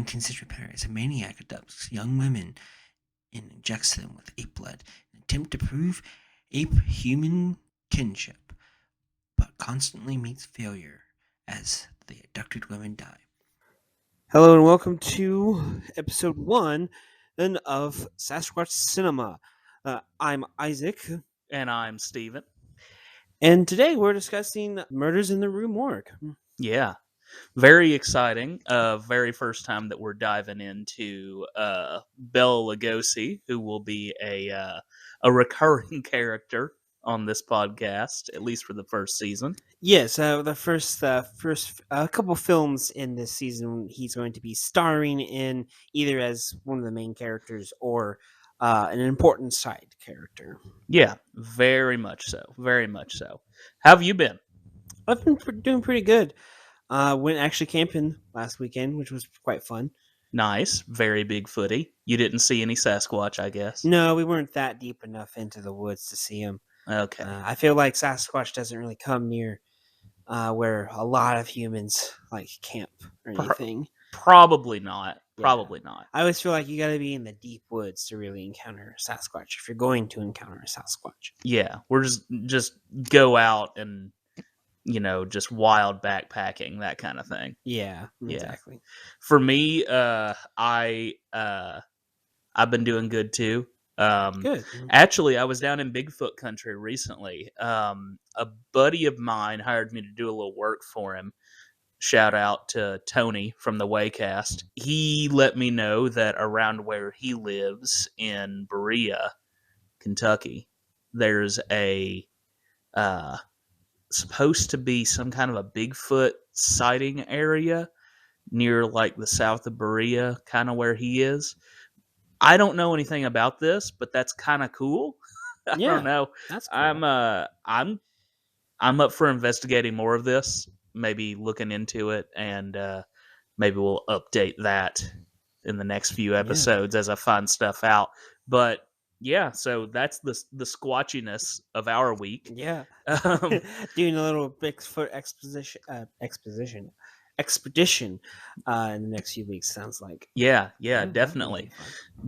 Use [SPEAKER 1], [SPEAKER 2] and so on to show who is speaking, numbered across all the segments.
[SPEAKER 1] 19th century Paris, a maniac abducts young women and injects them with ape blood in an attempt to prove ape-human kinship, but constantly meets failure as the abducted women die.
[SPEAKER 2] Hello and welcome to episode 1 of Sasquatch Cinema. I'm Isaac,
[SPEAKER 3] And I'm Steven.
[SPEAKER 2] and today we're discussing Murders in the Rue Morgue.
[SPEAKER 3] Yeah. Very exciting. Very first time that we're diving into Bela Lugosi, who will be a recurring character on this podcast, at least for the first season.
[SPEAKER 2] Yes, the first couple films in this season he's going to be starring in, either as one of the main characters or an important side character.
[SPEAKER 3] Yeah, very much so. Very much so. How have you been?
[SPEAKER 2] I've been doing pretty good. Went actually camping last weekend, which was quite fun.
[SPEAKER 3] Nice. Very Bigfooty. You didn't see any Sasquatch, I guess?
[SPEAKER 2] No, we weren't that deep enough into the woods to see him.
[SPEAKER 3] Okay.
[SPEAKER 2] I feel like Sasquatch doesn't really come near where a lot of humans like camp or anything.
[SPEAKER 3] Probably not.
[SPEAKER 2] Yeah.
[SPEAKER 3] Probably not.
[SPEAKER 2] I always feel like you got to be in the deep woods to really encounter a Sasquatch if you're going to encounter a Sasquatch.
[SPEAKER 3] Yeah, we're just go out and just wild backpacking, that kind of thing.
[SPEAKER 2] Yeah, exactly.
[SPEAKER 3] For me, I've been doing good too.
[SPEAKER 2] Good.
[SPEAKER 3] Actually, I was down in Bigfoot country recently. A buddy of mine hired me to do a little work for him. Shout out to Tony from the Waycast. He let me know that around where he lives in Berea, Kentucky, there's a supposed to be some kind of a Bigfoot sighting area near like the south of Berea, kind of where he is. I don't know anything about this, but that's kind of cool. I don't know.
[SPEAKER 2] That's cool.
[SPEAKER 3] I'm up for investigating more of this, maybe looking into it, and maybe we'll update that in the next few episodes as I find stuff out. But yeah, so that's the squatchiness of our week.
[SPEAKER 2] Yeah. Doing a little Bigfoot expedition in the next few weeks, sounds like.
[SPEAKER 3] Yeah, definitely.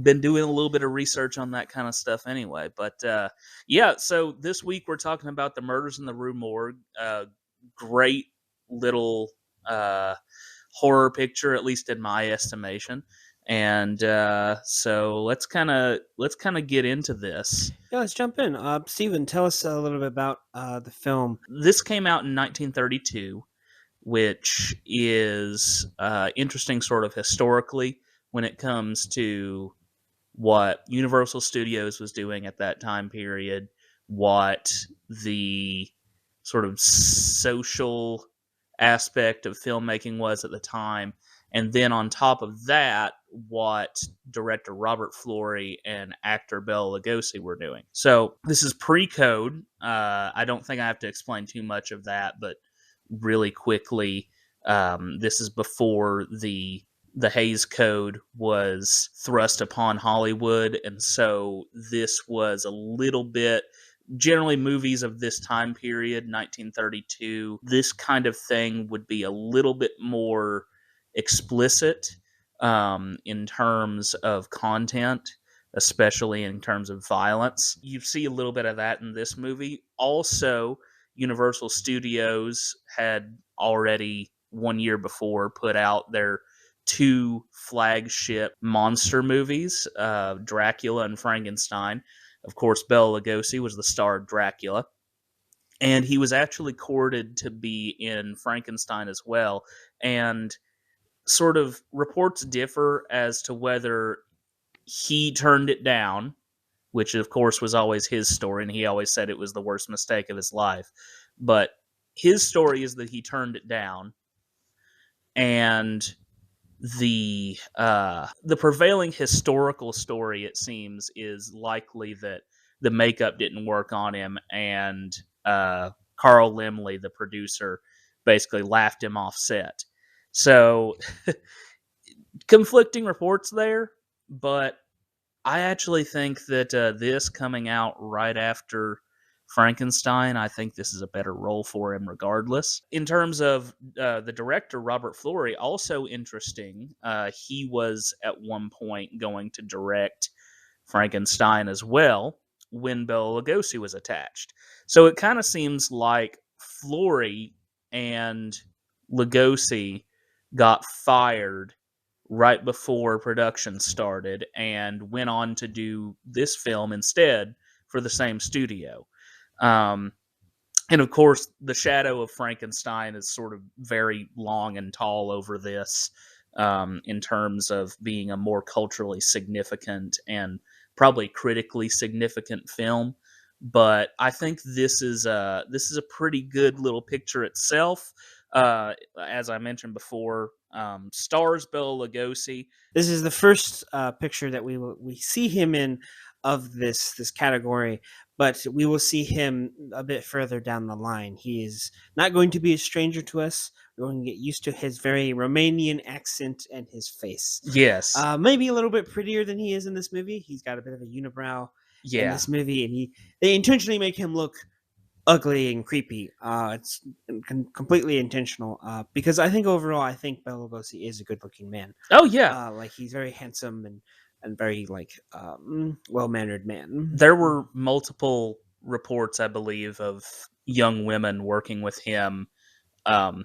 [SPEAKER 3] Been doing a little bit of research on that kind of stuff anyway. But yeah, so this week we're talking about the Murders in the Rue Morgue. Great little horror picture, at least in my estimation. And so let's kind of get into this.
[SPEAKER 2] Yeah, let's jump in. Steven, tell us a little bit about the film.
[SPEAKER 3] This came out in 1932, which is interesting sort of historically when it comes to what Universal Studios was doing at that time period, what the sort of social aspect of filmmaking was at the time, and then on top of that, what director Robert Florey and actor Bela Lugosi were doing. So this is pre-code. I don't think I have to explain too much of that, but really quickly, this is before the Hays Code was thrust upon Hollywood, and so this was a little bit, generally movies of this time period, 1932, this kind of thing would be a little bit more explicit in terms of content, especially in terms of violence. You see a little bit of that in this movie. Also, Universal Studios had already 1 year before put out their 2 flagship monster movies, Dracula and Frankenstein. Of course, Bela Lugosi was the star of Dracula, and he was actually courted to be in Frankenstein as well. And sort of reports differ as to whether he turned it down, which of course was always his story, and he always said it was the worst mistake of his life. But his story is that he turned it down, and the prevailing historical story, it seems, is likely that the makeup didn't work on him, and Carl Laemmle, the producer, basically laughed him off set. So conflicting reports there, but I actually think that this coming out right after Frankenstein. I think this is a better role for him regardless. In terms of the director, Robert Florey, also interesting. He was at one point going to direct Frankenstein as well when Bela Lugosi was attached. So it kind of seems like Florey and Lugosi got fired right before production started and went on to do this film instead for the same studio. Um, and of course, the shadow of Frankenstein is sort of very long and tall over this, in terms of being a more culturally significant and probably critically significant film. But I think this is a pretty good little picture itself. As I mentioned before, stars Bela Lugosi.
[SPEAKER 2] This is the first picture that we see him in of this category, but we will see him a bit further down the line. He is not going to be a stranger to us. We're going to get used to his very Romanian accent and his face.
[SPEAKER 3] Yes,
[SPEAKER 2] Maybe a little bit prettier than he is in this movie. He's got a bit of a unibrow in
[SPEAKER 3] yeah.
[SPEAKER 2] this movie, and they intentionally make him look ugly and creepy. It's completely intentional, because I think overall, I think Bela Lugosi is a good-looking man.
[SPEAKER 3] Oh yeah.
[SPEAKER 2] Like he's very handsome and very like well-mannered man.
[SPEAKER 3] There were multiple reports, I believe, of young women working with him,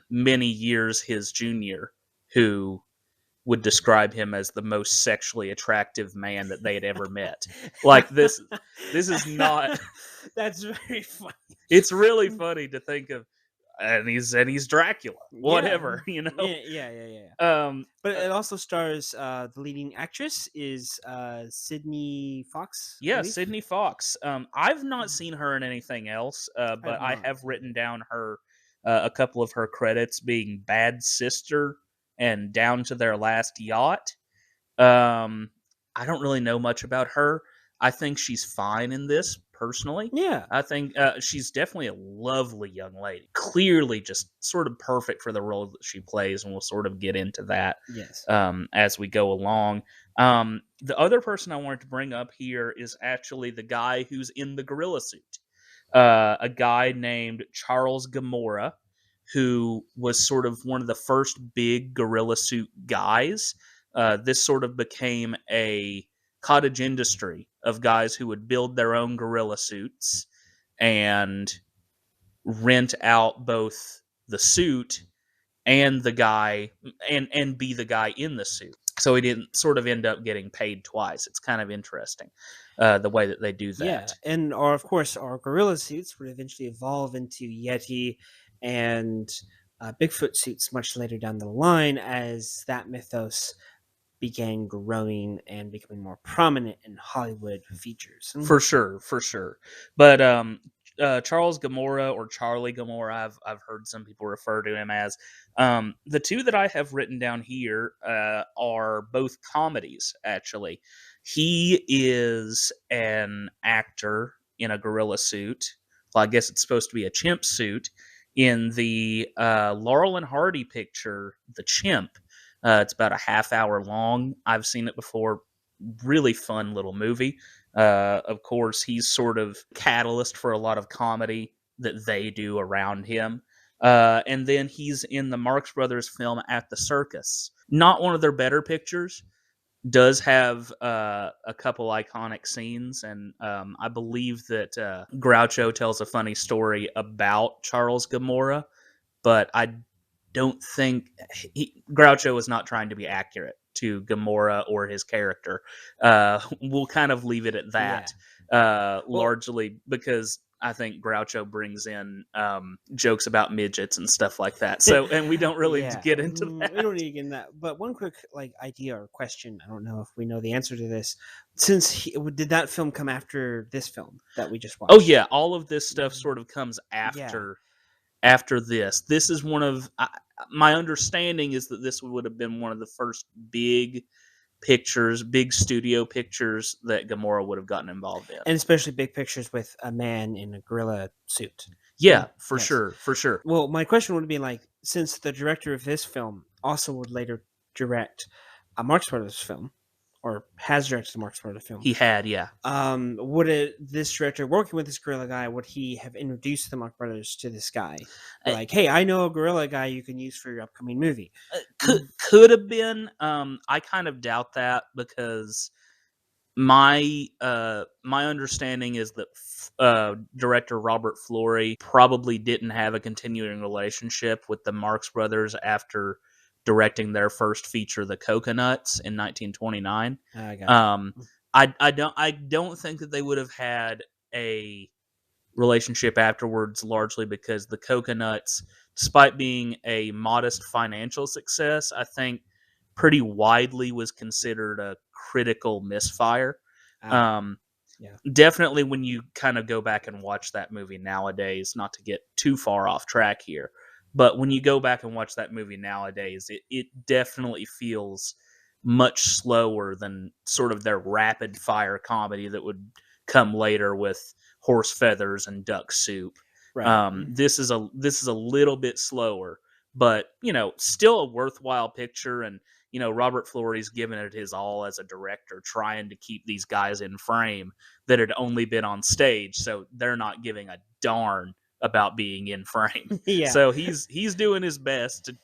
[SPEAKER 3] many years his junior, who would describe him as the most sexually attractive man that they had ever met. Like this is not.
[SPEAKER 2] That's very funny.
[SPEAKER 3] It's really funny to think of, and he's Dracula, whatever, you know.
[SPEAKER 2] Yeah. But it also stars the leading actress is Sydney Fox. I
[SPEAKER 3] Yeah,
[SPEAKER 2] believe.
[SPEAKER 3] Sydney Fox. I've not seen her in anything else, but I
[SPEAKER 2] not.
[SPEAKER 3] have written down her a couple of her credits being Bad Sister and Down to Their Last Yacht. I don't really know much about her. I think she's fine in this, personally.
[SPEAKER 2] Yeah.
[SPEAKER 3] I think she's definitely a lovely young lady. Clearly just sort of perfect for the role that she plays, and we'll sort of get into that
[SPEAKER 2] Yes.
[SPEAKER 3] as we go along. The other person I wanted to bring up here is actually the guy who's in the gorilla suit. A guy named Charles Gamora, who was sort of one of the first big gorilla suit guys. This sort of became a cottage industry of guys who would build their own gorilla suits and rent out both the suit and the guy and be the guy in the suit. So he didn't sort of end up getting paid twice. It's kind of interesting the way that they do that.
[SPEAKER 2] Yeah, and of course our gorilla suits would eventually evolve into Yeti and Bigfoot suits much later down the line as that mythos began growing and becoming more prominent in Hollywood features.
[SPEAKER 3] For sure. But Charles Gamora, or Charlie Gamora, I've heard some people refer to him as. The two that I have written down here are both comedies, actually. He is an actor in a gorilla suit. Well, I guess it's supposed to be a chimp suit in the Laurel and Hardy picture, The Chimp. It's about a half hour long. I've seen it before. Really fun little movie. Of course, he's sort of catalyst for a lot of comedy that they do around him. And then he's in the Marx Brothers film At the Circus. Not one of their better pictures. Does have a couple iconic scenes, and I believe that Groucho tells a funny story about Charles Gamora, but I don't think Groucho was not trying to be accurate to Gamora or his character. We'll kind of leave it at that, largely because I think Groucho brings in jokes about midgets and stuff like that. So, and we don't really get into that.
[SPEAKER 2] We don't need to get into that. But one quick idea or question, I don't know if we know the answer to this. Since did that film come after this film that we just watched?
[SPEAKER 3] Oh yeah, all of this stuff sort of comes after this. This is one of my understanding is that this would have been one of the first big pictures, big studio pictures that Gamora would have gotten involved in,
[SPEAKER 2] and especially big pictures with a man in a gorilla suit.
[SPEAKER 3] Yeah, for sure.
[SPEAKER 2] Well, my question would be since the director of this film also would later direct a Marx Brothers film, or has directed the Marx Brothers film.
[SPEAKER 3] He had, yeah.
[SPEAKER 2] This director working with this gorilla guy, would he have introduced the Marx Brothers to this guy?
[SPEAKER 3] Uh,
[SPEAKER 2] Like, hey, I know a gorilla guy you can use for your upcoming movie.
[SPEAKER 3] Could have been. I kind of doubt that, because my understanding is that director Robert Florey probably didn't have a continuing relationship with the Marx Brothers after directing their first feature, The Coconuts, in 1929.
[SPEAKER 2] I got you.
[SPEAKER 3] I don't think that they would have had a relationship afterwards, largely because The Coconuts, despite being a modest financial success, I think pretty widely was considered a critical misfire.
[SPEAKER 2] Yeah.
[SPEAKER 3] Definitely when you kind of go back and watch that movie nowadays, not to get too far off track here, but when you go back and watch that movie nowadays, it definitely feels much slower than sort of their rapid fire comedy that would come later with Horse Feathers and Duck Soup.
[SPEAKER 2] Right.
[SPEAKER 3] This is a little bit slower, but still a worthwhile picture. And Robert Florey's given it his all as a director, trying to keep these guys in frame that had only been on stage, so they're not giving a darn about being in frame.
[SPEAKER 2] Yeah.
[SPEAKER 3] So he's doing his best to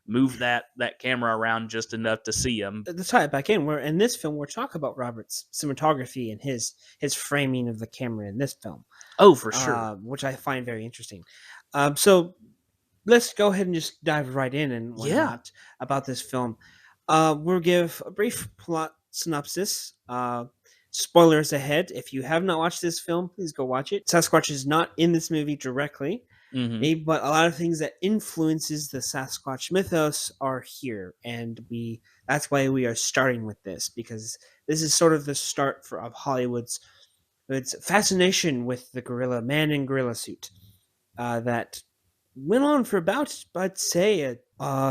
[SPEAKER 3] move that camera around just enough to see him.
[SPEAKER 2] To tie it back in, we're in this film, we're talking about Robert's cinematography and his framing of the camera in this film.
[SPEAKER 3] Oh, for sure.
[SPEAKER 2] Which I find very interesting. So let's go ahead and just dive right in and whatnot about this film. We'll give a brief plot synopsis. Spoilers ahead. If you have not watched this film, please go watch it. Sasquatch is not in this movie directly, but a lot of things that influences the Sasquatch mythos are here, and that's why we are starting with this, because this is sort of the start of Hollywood's fascination with the gorilla, man in gorilla suit, that went on for about, I'd say,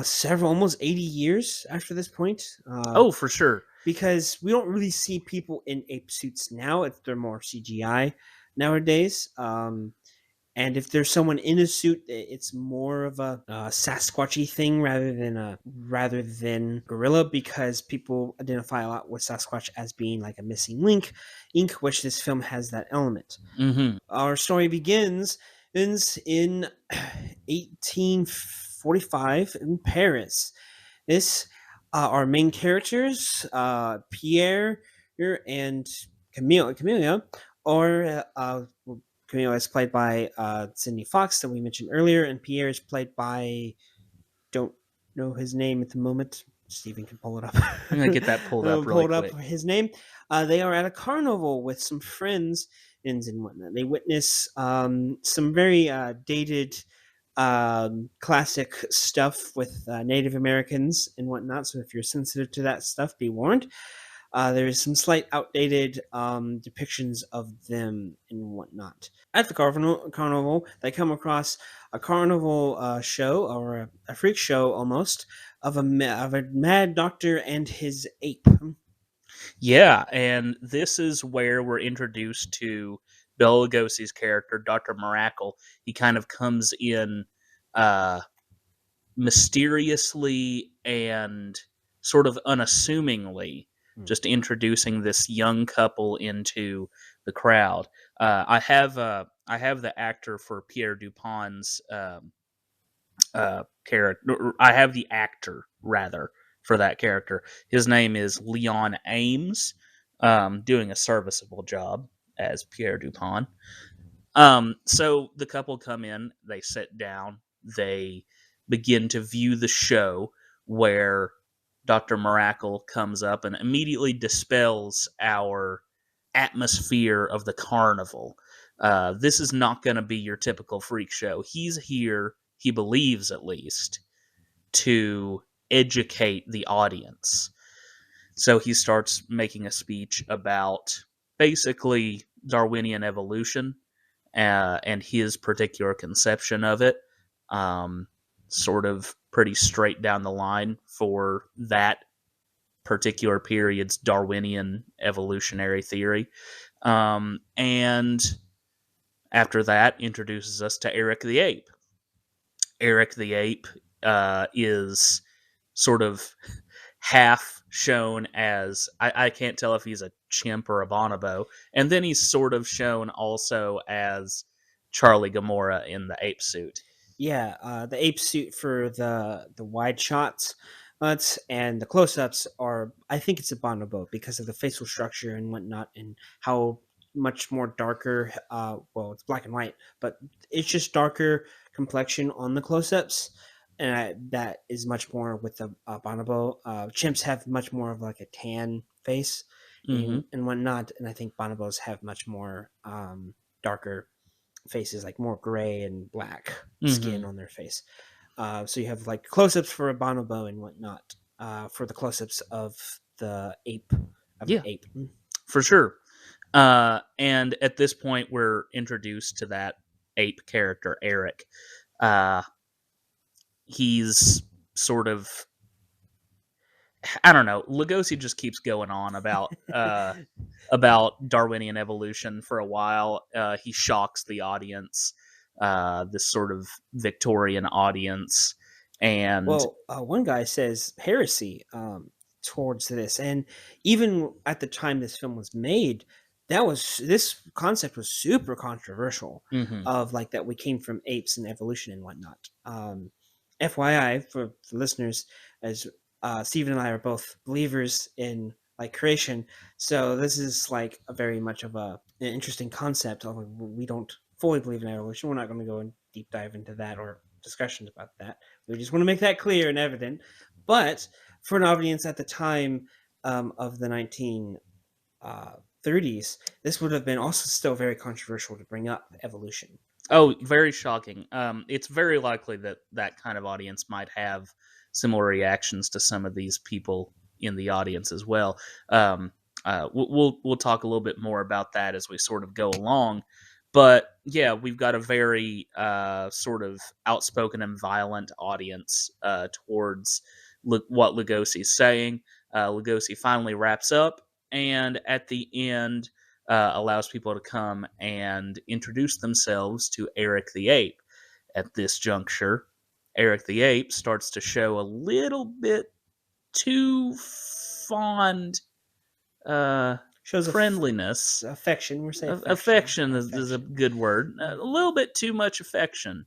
[SPEAKER 2] several, almost 80 years after this point.
[SPEAKER 3] Oh, for sure.
[SPEAKER 2] Because we don't really see people in ape suits now. They're more CGI nowadays. And if there's someone in a suit, it's more of a Sasquatchy thing rather than gorilla, because people identify a lot with Sasquatch as being like a missing link, which this film has that element. Our story begins in 1845 in Paris. Our main characters, Pierre and Camilla, or Camilla is played by Sidney Fox, that we mentioned earlier, and Pierre is played by, don't know his name at the moment. Stephen can pull it up.
[SPEAKER 3] I'm gonna get that pulled up really quick.
[SPEAKER 2] His name. They are at a carnival with some friends and whatnot. They witness some very dated classic stuff with Native Americans and whatnot. So if you're sensitive to that stuff, be warned. There's some slight outdated depictions of them and whatnot. At the carnival, they come across a carnival show, or a freak show almost, of a mad doctor and his ape.
[SPEAKER 3] Yeah, and this is where we're introduced to Bela Lugosi's character, Dr. Miracle. He kind of comes in mysteriously and sort of unassumingly, just introducing this young couple into the crowd. I have the actor for Pierre Dupin's character. I have the actor, rather, for that character. His name is Leon Ames, doing a serviceable job as Pierre Dupin. So the couple come in, they sit down, they begin to view the show, where Dr. Miracle comes up and immediately dispels our atmosphere of the carnival. This is not going to be your typical freak show. He's here, he believes at least, to educate the audience. So he starts making a speech about basically Darwinian evolution and his particular conception of it. Sort of pretty straight down the line for that particular period's Darwinian evolutionary theory. And after that, introduces us to Eric the Ape. Eric the Ape is sort of half shown as I can't tell if he's a chimp or a bonobo, and then he's sort of shown also as Charlie Gamora in the ape suit.
[SPEAKER 2] Yeah, the ape suit for the wide shots, and the close-ups are. I think it's a bonobo because of the facial structure and whatnot, and how much more darker. Well, it's black and white, but it's just darker complexion on the close-ups, and that is much more with the bonobo. Chimps have much more of like a tan face
[SPEAKER 3] Mm-hmm.
[SPEAKER 2] and whatnot, and I think bonobos have much more darker faces, like more gray and black skin
[SPEAKER 3] Mm-hmm.
[SPEAKER 2] on their face. So you have like close-ups for a bonobo and whatnot, for the close-ups of the ape.
[SPEAKER 3] Yeah,
[SPEAKER 2] Ape.
[SPEAKER 3] for sure. And at this point, we're introduced to that ape character, Eric. Uh, he's sort of, I don't know. Lugosi just keeps going on about Darwinian evolution for a while. He shocks the audience, this sort of Victorian audience, and
[SPEAKER 2] Well, one guy says heresy towards this, and even at the time this film was made, this concept was super controversial.
[SPEAKER 3] mhm.
[SPEAKER 2] Of like that we came from apes and evolution and whatnot. FYI for listeners, as Stephen and I are both believers in like creation, so this is like a very much of an interesting concept. Although we don't fully believe in evolution, we're not going to go and deep dive into that or discussions about that. We just want to make that clear and evident. But for an audience at the time of the 1930s, this would have been also still very controversial to bring up evolution.
[SPEAKER 3] Oh, very shocking. It's very likely that that kind of audience might have similar reactions to some of these people in the audience as well. We'll talk a little bit more about that as we sort of go along. But yeah, we've got a very sort of outspoken and violent audience towards what Lugosi's saying. Lugosi finally wraps up, and at the end, allows people to come and introduce themselves to Eric the Ape. At this juncture, Eric the Ape starts to show a little bit too fond
[SPEAKER 2] Shows
[SPEAKER 3] friendliness.
[SPEAKER 2] affection. We're saying
[SPEAKER 3] Affection is a good word. A little bit too much affection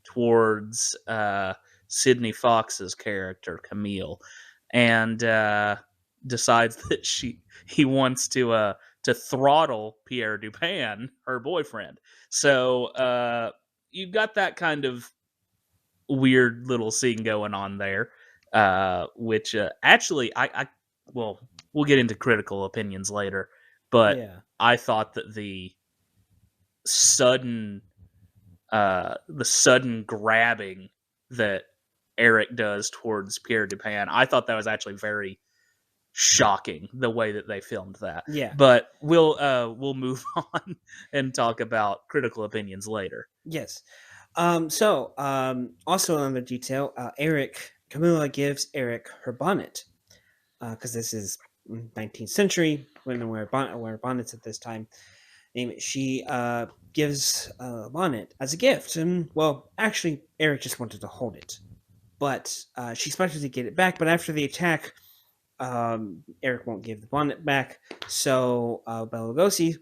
[SPEAKER 3] towards Sydney Fox's character, Camille, and decides that he wants to throttle Pierre Dupin, her boyfriend. So you've got that kind of weird little scene going on there, which actually well, we'll get into critical opinions later, but
[SPEAKER 2] Yeah.
[SPEAKER 3] I thought that sudden the sudden grabbing that Eric does towards Pierre Dupin, I thought that was actually very shocking the way that they filmed that.
[SPEAKER 2] Yeah.
[SPEAKER 3] But we'll move on and talk about critical opinions later.
[SPEAKER 2] Yes. Also another detail, Camilla gives Eric her bonnet, because this is 19th century. Women wear bonnets at this time. And she gives a bonnet as a gift. And, well, actually, Eric just wanted to hold it. But she expected to get it back. But after the attack, Eric won't give the bonnet back. So Bela Lugosi,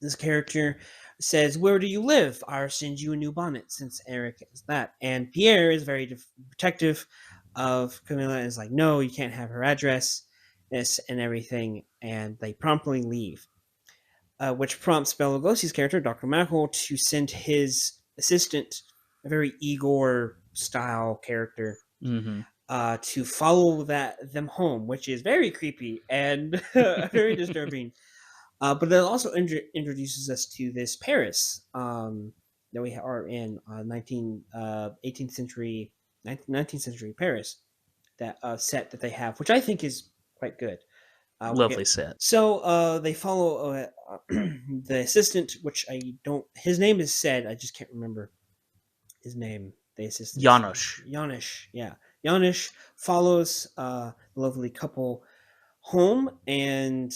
[SPEAKER 2] this character, says, "Where do you live? I'll send you a new bonnet," since Eric is that. And Pierre is very protective of Camilla and is like, "No, you can't have her address," this and everything. And they promptly leave. Which prompts Bela Lugosi's character, Dr. Mackel, to send his assistant, a very Igor-style character,
[SPEAKER 3] Mm-hmm.
[SPEAKER 2] to follow them home, which is very creepy and very disturbing. But it also introduces us to this Paris that we are in 18th century, 19th century Paris, that set that they have, which I think is quite good.
[SPEAKER 3] Lovely set.
[SPEAKER 2] So they follow the assistant, which I don't. His name is said. I just can't remember his name. The assistant.
[SPEAKER 3] Janusz.
[SPEAKER 2] Yeah. Janusz follows the lovely couple home, and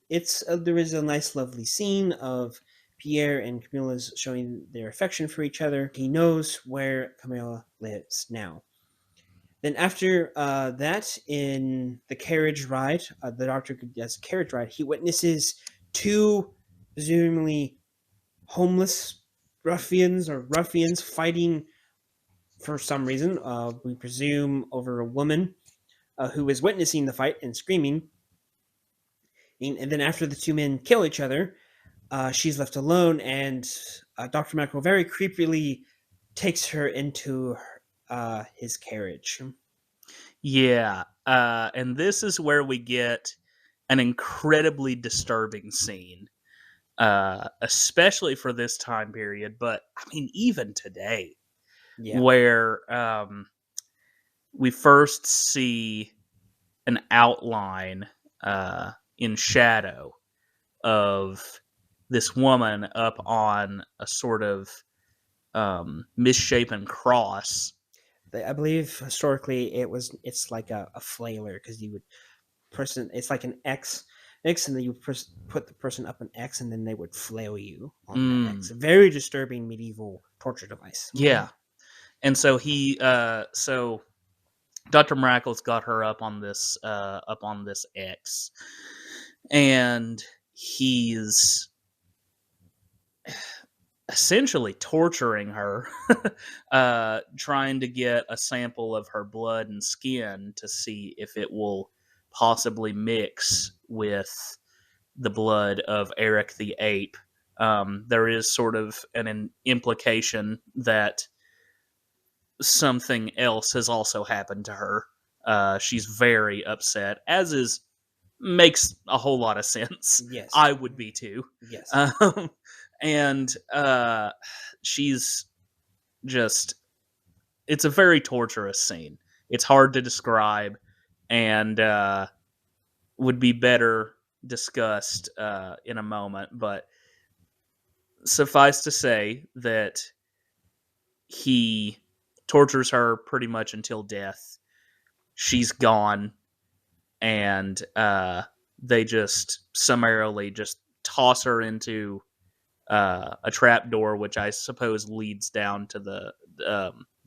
[SPEAKER 2] it's there is a nice, lovely scene of Pierre and Camilla's showing their affection for each other. He knows where Camilla lives now. Then after that, in the carriage ride, the doctor does a carriage ride. He witnesses two presumably homeless ruffians fighting for some reason. We presume over a woman who is witnessing the fight and screaming. And then after the two men kill each other, she's left alone, and Dr. Mackerel very creepily takes her into his carriage.
[SPEAKER 3] Yeah, and this is where we get an incredibly disturbing scene, especially for this time period. But I mean, even today,
[SPEAKER 2] Yeah.
[SPEAKER 3] where we first see an outline in shadow of this woman up on a sort of misshapen cross.
[SPEAKER 2] I believe historically it's like a flailer, because you would it's like an X, and then you put the person up an X, and then they would flail you on that X. A very disturbing medieval torture device.
[SPEAKER 3] Yeah. And so so Dr. Miracle's got her up on this X, and he's essentially torturing her, trying to get a sample of her blood and skin to see if it will possibly mix with the blood of Eric the ape. There is sort of an implication that something else has also happened to her. She's very upset, makes a whole lot of sense.
[SPEAKER 2] Yes.
[SPEAKER 3] I would be too.
[SPEAKER 2] Yes.
[SPEAKER 3] And she's just, it's a very torturous scene. It's hard to describe, and would be better discussed in a moment. But suffice to say that he tortures her pretty much until death. She's gone, and they just summarily just toss her into a trap door, which I suppose leads down to the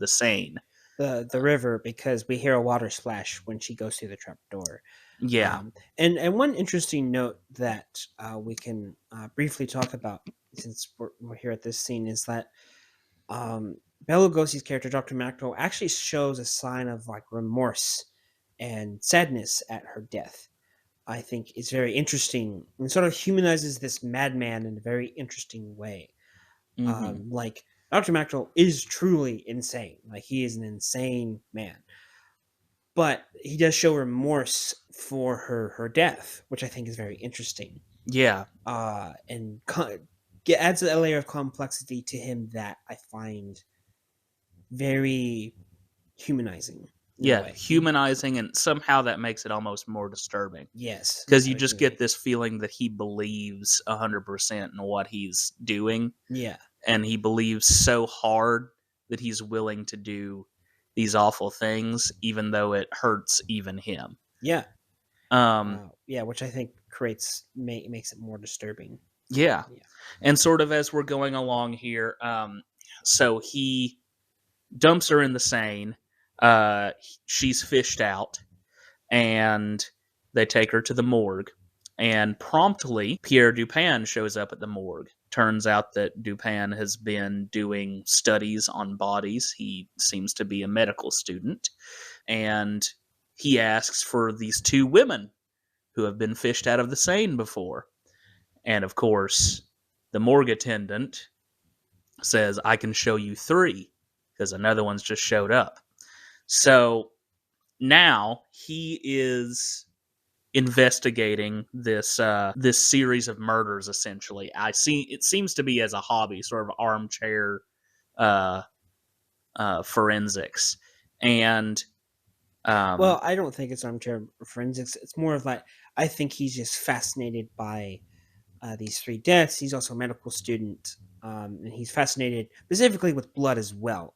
[SPEAKER 3] Seine,
[SPEAKER 2] the river, because we hear a water splash when she goes through the trap door.
[SPEAKER 3] Yeah.
[SPEAKER 2] And one interesting note that we can briefly talk about, since we're here at this scene, is that Bela Lugosi's character, Dr. Mackerel, actually shows a sign of like remorse and sadness at her death. I think is very interesting, and sort of humanizes this madman in a very interesting way. Like, Dr. Mackerel is truly insane. Like, he is an insane man. But he does show remorse for her death, which I think is very interesting.
[SPEAKER 3] Yeah.
[SPEAKER 2] And adds a layer of complexity to him that I find very humanizing.
[SPEAKER 3] Yeah, humanizing, and somehow that makes it almost more disturbing.
[SPEAKER 2] Yes.
[SPEAKER 3] Because you just get this feeling that he believes 100% in what he's doing.
[SPEAKER 2] Yeah.
[SPEAKER 3] And he believes so hard that he's willing to do these awful things, even though it hurts even him.
[SPEAKER 2] Yeah.
[SPEAKER 3] Yeah,
[SPEAKER 2] which I think makes it more disturbing.
[SPEAKER 3] Yeah. And sort of as we're going along here, so he dumps her in the Seine. She's fished out, and they take her to the morgue. And promptly, Pierre Dupin shows up at the morgue. Turns out that Dupin has been doing studies on bodies. He seems to be a medical student. And he asks for these two women who have been fished out of the Seine before. And of course, the morgue attendant says, I can show you three, because another one's just showed up. So now he is investigating this series of murders. Essentially, it seems to be as a hobby, sort of armchair forensics. And
[SPEAKER 2] well, I don't think it's armchair forensics. It's more of like, I think he's just fascinated by these three deaths. He's also a medical student, and he's fascinated specifically with blood as well.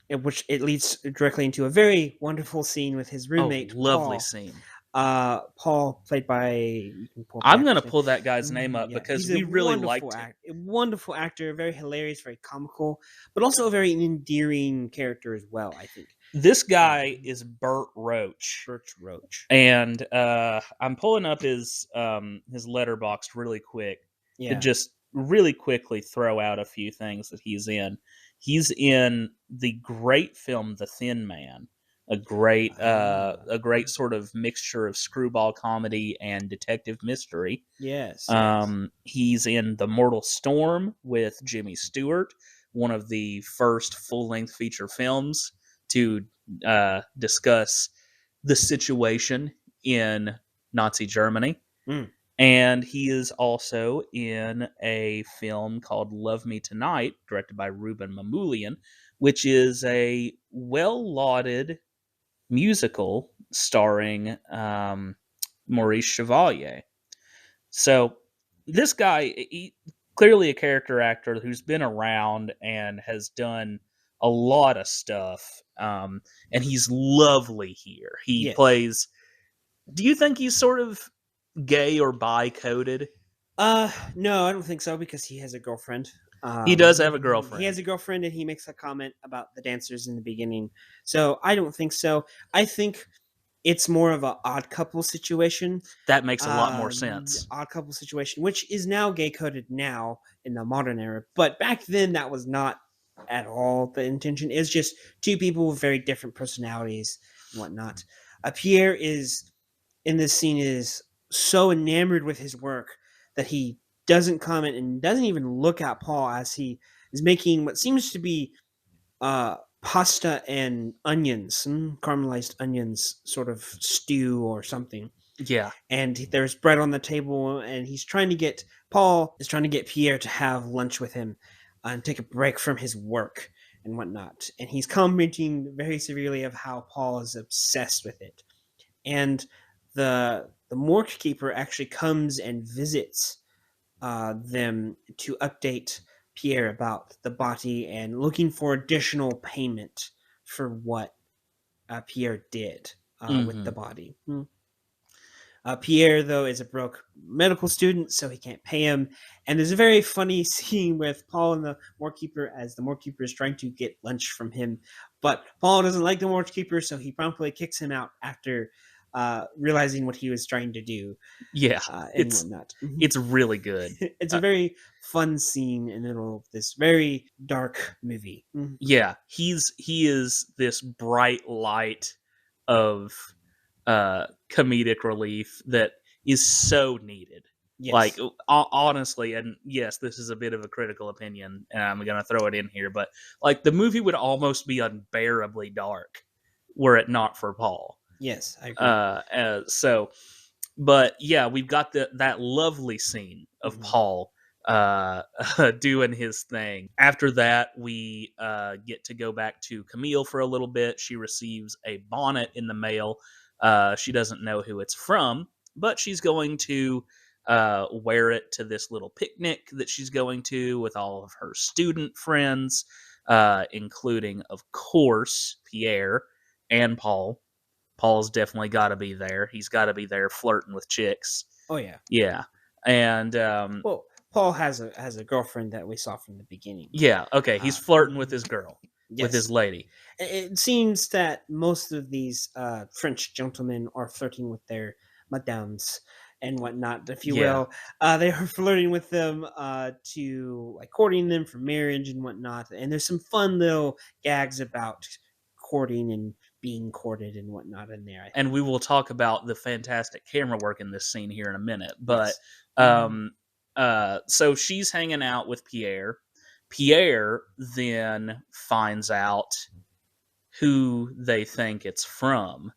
[SPEAKER 2] Which it leads directly into a very wonderful scene with his roommate.
[SPEAKER 3] Lovely
[SPEAKER 2] Paul.
[SPEAKER 3] scene.
[SPEAKER 2] Paul, played by, you can pull up the
[SPEAKER 3] I'm gonna
[SPEAKER 2] actor's name.
[SPEAKER 3] pull that guy's name up
[SPEAKER 2] Yeah,
[SPEAKER 3] because
[SPEAKER 2] he's
[SPEAKER 3] we
[SPEAKER 2] a
[SPEAKER 3] really
[SPEAKER 2] wonderful
[SPEAKER 3] liked him.
[SPEAKER 2] a wonderful actor, very hilarious, very comical, but also a very endearing character as well. I think
[SPEAKER 3] This guy is Burt Roach,
[SPEAKER 2] Birch Roach.
[SPEAKER 3] and I'm pulling up his letterboxd really quick to
[SPEAKER 2] Yeah,
[SPEAKER 3] just really quickly throw out a few things that he's in. He's in the great film The Thin Man, a great sort of mixture of screwball comedy and detective mystery.
[SPEAKER 2] yes.
[SPEAKER 3] He's in The Mortal Storm with Jimmy Stewart, one of the first full-length feature films to discuss the situation in Nazi Germany.
[SPEAKER 2] Mm.
[SPEAKER 3] And he is also in a film called Love Me Tonight, directed by Ruben Mamoulian, which is a well-lauded musical starring Maurice Chevalier. So this guy, clearly a character actor who's been around and has done a lot of stuff, and he's lovely here. He
[SPEAKER 2] Yes.
[SPEAKER 3] plays. Do you think he's sort of gay or bi-coded?
[SPEAKER 2] No, I don't think so because he has a girlfriend.
[SPEAKER 3] He does have a
[SPEAKER 2] He
[SPEAKER 3] girlfriend.
[SPEAKER 2] has a girlfriend, and he makes a comment about the dancers in the beginning. So I don't think so. I think it's more of an odd couple situation.
[SPEAKER 3] That makes a lot more sense.
[SPEAKER 2] Odd couple situation, which is now gay coded now in the modern era, but back then that was not at all the intention. It's just two people with very different personalities and whatnot. Pierre is in this scene is so enamored with his work that he doesn't comment and doesn't even look at Paul as he is making what seems to be pasta and onions, caramelized onions, sort of stew or something.
[SPEAKER 3] Yeah.
[SPEAKER 2] And there's bread on the table, and Paul is trying to get Pierre to have lunch with him and take a break from his work and whatnot. And he's commenting very severely of how Paul is obsessed with it. And the morgue keeper actually comes and visits them to update Pierre about the body and looking for additional payment for what Pierre did with the body. Pierre, though, is a broke medical student, so he can't pay him. And there's a very funny scene with Paul and the morgue keeper as the morgue keeper is trying to get lunch from him. But Paul doesn't like the morgue keeper, so he promptly kicks him out after realizing what he was trying to do.
[SPEAKER 3] Yeah,
[SPEAKER 2] and whatnot.
[SPEAKER 3] It's really good.
[SPEAKER 2] It's a very fun scene in the middle of this very dark movie.
[SPEAKER 3] Yeah, he is this bright light of comedic relief that is so needed.
[SPEAKER 2] Yes.
[SPEAKER 3] Like honestly, and yes, this is a bit of a critical opinion, and I'm gonna throw it in here, but like the movie would almost be unbearably dark were it not for Paul.
[SPEAKER 2] Yes, I agree.
[SPEAKER 3] But yeah, we've got that lovely scene of Paul doing his thing. After that, we get to go back to Camille for a little bit. She receives a bonnet in the mail. She doesn't know who it's from, but she's going to wear it to this little picnic that she's going to with all of her student friends, including, of course, Pierre and Paul. Paul's definitely got to be there. He's got to be there flirting with chicks.
[SPEAKER 2] Oh yeah.
[SPEAKER 3] Yeah. And
[SPEAKER 2] well, Paul has a girlfriend that we saw from the beginning.
[SPEAKER 3] Yeah, okay, he's flirting with his girl, with his lady.
[SPEAKER 2] It seems that most of these French gentlemen are flirting with their madames and whatnot, if you will. They are flirting with them to like courting them for marriage and whatnot. And there's some fun little gags about courting and being courted and whatnot in there.
[SPEAKER 3] And we will talk about the fantastic camera work in this scene here in a minute. But so she's hanging out with Pierre. Pierre then finds out who they think it's from,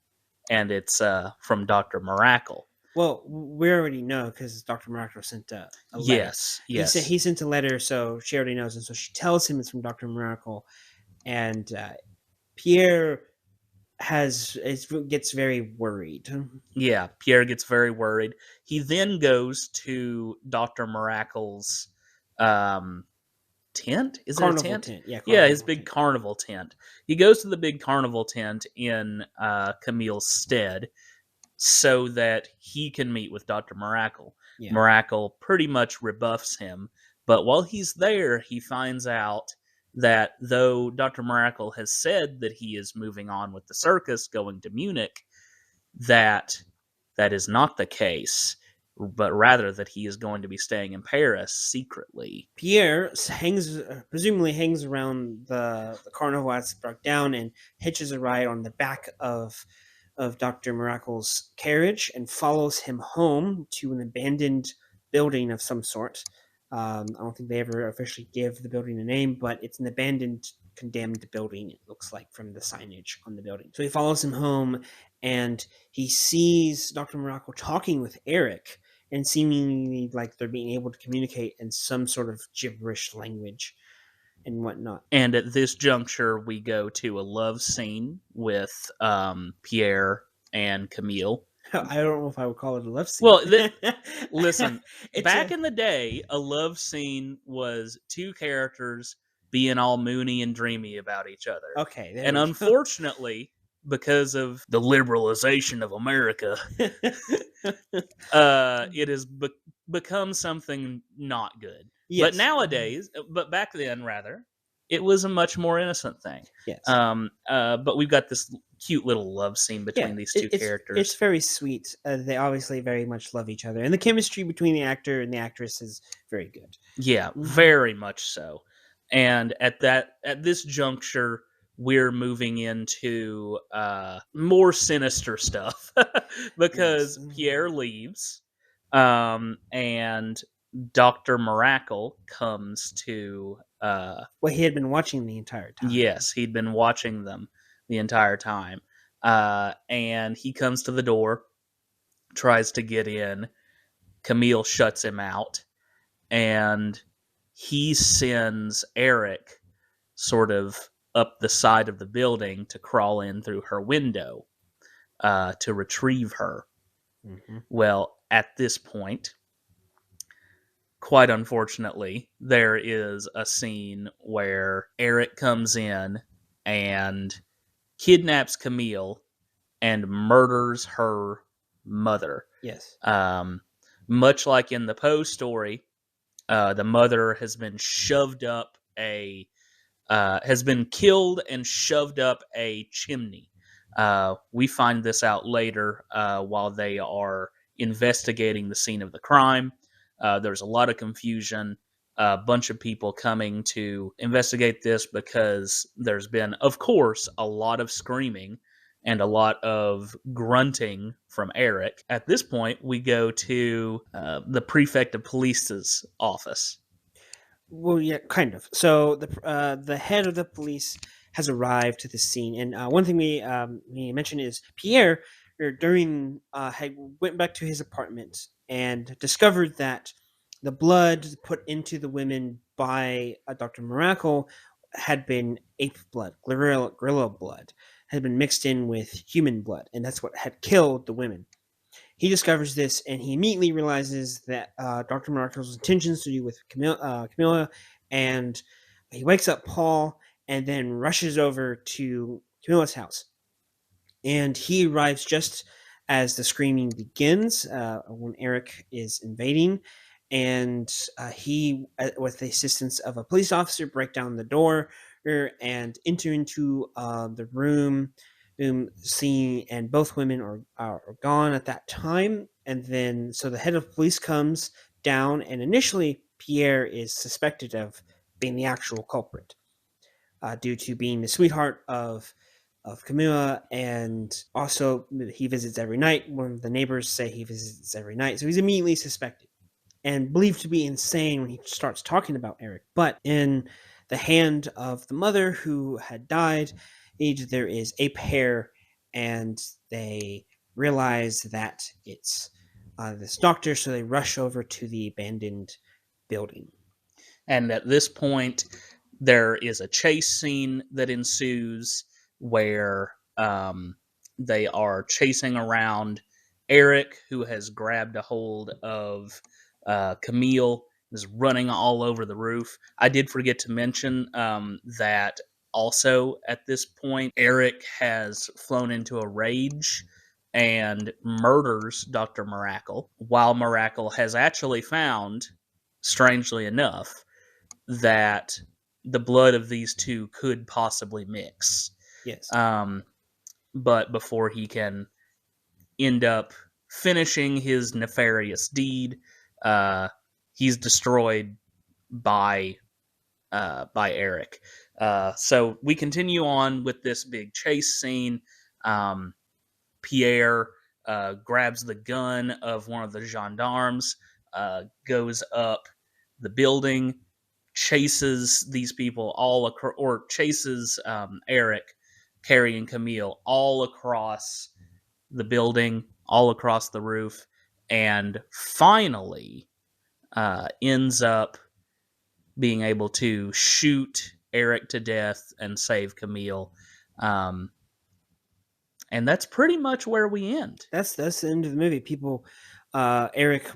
[SPEAKER 3] and it's from Dr. Miracle.
[SPEAKER 2] Well, we already know because Dr. Miracle sent a letter.
[SPEAKER 3] Yes.
[SPEAKER 2] He sent a letter, so she already knows, and so she tells him it's from Dr. Miracle, and Pierre gets very worried.
[SPEAKER 3] Yeah, Pierre gets very worried. He then goes to Dr. Miracle's tent. Is it a tent? Yeah, his big carnival tent. He goes to the big carnival tent in Camille's stead, so that he can meet with Dr. Miracle.
[SPEAKER 2] Yeah.
[SPEAKER 3] Miracle pretty much rebuffs him, but while he's there, he finds out that though Dr. Miracle has said that he is moving on with the circus, going to Munich, that that is not the case, but rather that he is going to be staying in Paris secretly.
[SPEAKER 2] Pierre presumably hangs around the carnival as it broke down and hitches a ride on the back of Dr. Miracle's carriage and follows him home to an abandoned building of some sort. I don't think they ever officially give the building a name, but it's an abandoned, condemned building, it looks like, from the signage on the building. So he follows him home, and he sees Dr. Miracle talking with Eric, and seemingly like they're being able to communicate in some sort of gibberish language and whatnot.
[SPEAKER 3] And at this juncture, we go to a love scene with Pierre and Camille.
[SPEAKER 2] I don't know if I would call it a love scene.
[SPEAKER 3] Well, listen, back in the day, a love scene was two characters being all moony and dreamy about each other.
[SPEAKER 2] Okay.
[SPEAKER 3] And unfortunately, because of the liberalization of America, it has become something not good.
[SPEAKER 2] Yes.
[SPEAKER 3] But nowadays, but back then, rather, it was a much more innocent thing.
[SPEAKER 2] Yes.
[SPEAKER 3] But we've got this cute little love scene between these two characters.
[SPEAKER 2] It's very sweet. They obviously very much love each other, and the chemistry between the actor and the actress is very good.
[SPEAKER 3] Yeah, very much so. And at this juncture, we're moving into more sinister stuff because Pierre leaves, and Dr. Miracle comes to.
[SPEAKER 2] Well, he had been watching the entire time.
[SPEAKER 3] Yes, he'd been watching them the entire time. And he comes to the door, tries to get in. Camille shuts him out, and he sends Eric sort of up the side of the building to crawl in through her window to retrieve her.
[SPEAKER 2] Mm-hmm.
[SPEAKER 3] Well, at this point, quite unfortunately, there is a scene where Eric comes in and kidnaps Camille and murders her mother.
[SPEAKER 2] Yes.
[SPEAKER 3] Much like in the Poe story, the mother has been has been killed and shoved up a chimney. We find this out later while they are investigating the scene of the crime. There's a lot of confusion, a bunch of people coming to investigate this because there's been, of course, a lot of screaming and a lot of grunting from Eric. At this point, we go to the prefect of police's office.
[SPEAKER 2] Well, yeah, kind of. So the head of the police has arrived to the scene, and one thing we mentioned is Pierre went back to his apartment and discovered that the blood put into the women by Dr. Miracle had been ape blood, gorilla blood, had been mixed in with human blood, and that's what had killed the women. He discovers this, and he immediately realizes that Dr. Miracle's intentions to do with Camilla, and he wakes up Paul and then rushes over to Camilla's house. And he arrives just as the screaming begins, when Eric is invading, and he, with the assistance of a police officer, break down the door and enter into the room, seeing, and both women are gone at that time. And then, so the head of police comes down, and initially Pierre is suspected of being the actual culprit, due to being the sweetheart of Camilla, and also he visits every night. One of the neighbors say he visits every night, so he's immediately suspected and believed to be insane when he starts talking about Eric. But in the hand of the mother who had died, there is ape hair, and they realize that it's this doctor, so they rush over to the abandoned building.
[SPEAKER 3] And at this point, there is a chase scene that ensues where they are chasing around Eric, who has grabbed a hold of Camille, is running all over the roof. I did forget to mention that also at this point, Eric has flown into a rage and murders Dr. Miracle, while Miracle has actually found, strangely enough, that the blood of these two could possibly mix.
[SPEAKER 2] Yes.
[SPEAKER 3] But before he can end up finishing his nefarious deed, he's destroyed by Eric. So we continue on with this big chase scene. Pierre grabs the gun of one of the gendarmes, goes up the building, chases these people chases Eric carrying Camille all across the building, all across the roof, and finally ends up being able to shoot Eric to death and save Camille. And that's pretty much where we end.
[SPEAKER 2] That's the end of the movie. Eric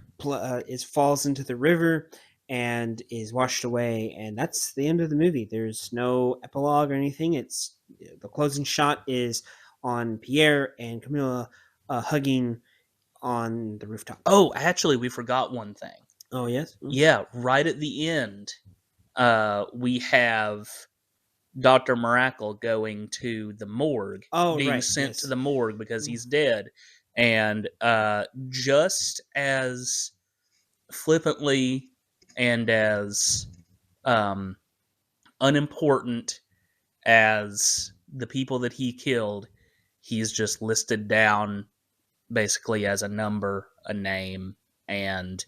[SPEAKER 2] falls into the river and is washed away, and that's the end of the movie. There's no epilogue or anything. It's the closing shot is on Pierre and Camilla hugging on the rooftop.
[SPEAKER 3] Oh, actually, we forgot one thing.
[SPEAKER 2] Oh, yes?
[SPEAKER 3] Yeah, right at the end, we have Dr. Miracle going to the morgue, being sent to the morgue because he's dead. And just as flippantly and as unimportant as the people that he killed, he's just listed down basically as a number, a name, and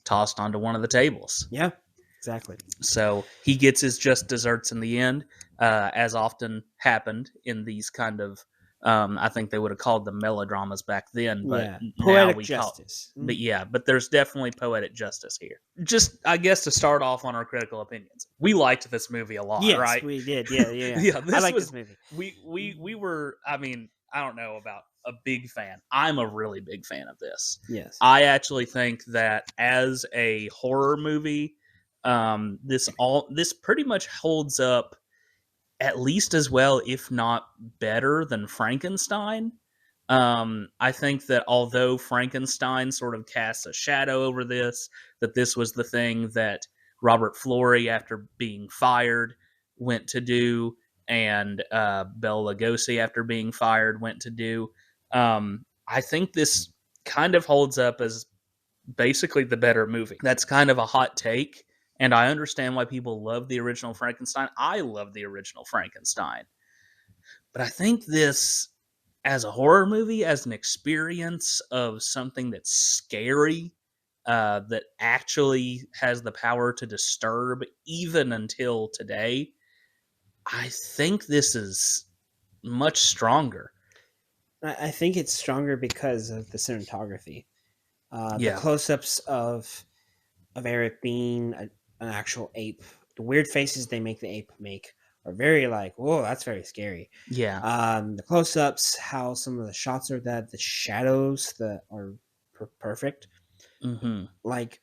[SPEAKER 3] tossed onto one of the tables.
[SPEAKER 2] Yeah, exactly.
[SPEAKER 3] So he gets his just desserts in the end, as often happened in these kind of, I think they would have called them melodramas back then, but
[SPEAKER 2] poetic justice.
[SPEAKER 3] But there's definitely poetic justice here. Just, I guess, to start off on our critical opinions, we liked this movie a lot,
[SPEAKER 2] yes,
[SPEAKER 3] right?
[SPEAKER 2] We did. Yeah.
[SPEAKER 3] Yeah,
[SPEAKER 2] I like this movie.
[SPEAKER 3] We were. I mean, I don't know about a big fan. I'm a really big fan of this.
[SPEAKER 2] Yes,
[SPEAKER 3] I actually think that as a horror movie, this pretty much holds up at least as well, if not better, than Frankenstein. I think that although Frankenstein sort of casts a shadow over this, that this was the thing that Robert Florey, after being fired, went to do, and Bela Lugosi, after being fired, went to do. I think this kind of holds up as basically the better movie. That's kind of a hot take, and I understand why people love the original Frankenstein. I love the original Frankenstein. But I think this, as a horror movie, as an experience of something that's scary, that actually has the power to disturb even until today, I think this is much stronger.
[SPEAKER 2] I think it's stronger because of the cinematography. The close-ups of Eric being an actual ape, the weird faces they make the ape make are very like, whoa, that's very scary.
[SPEAKER 3] Yeah.
[SPEAKER 2] The close-ups, how some of the shots are, that the shadows that are perfect.
[SPEAKER 3] Mm-hmm.
[SPEAKER 2] Like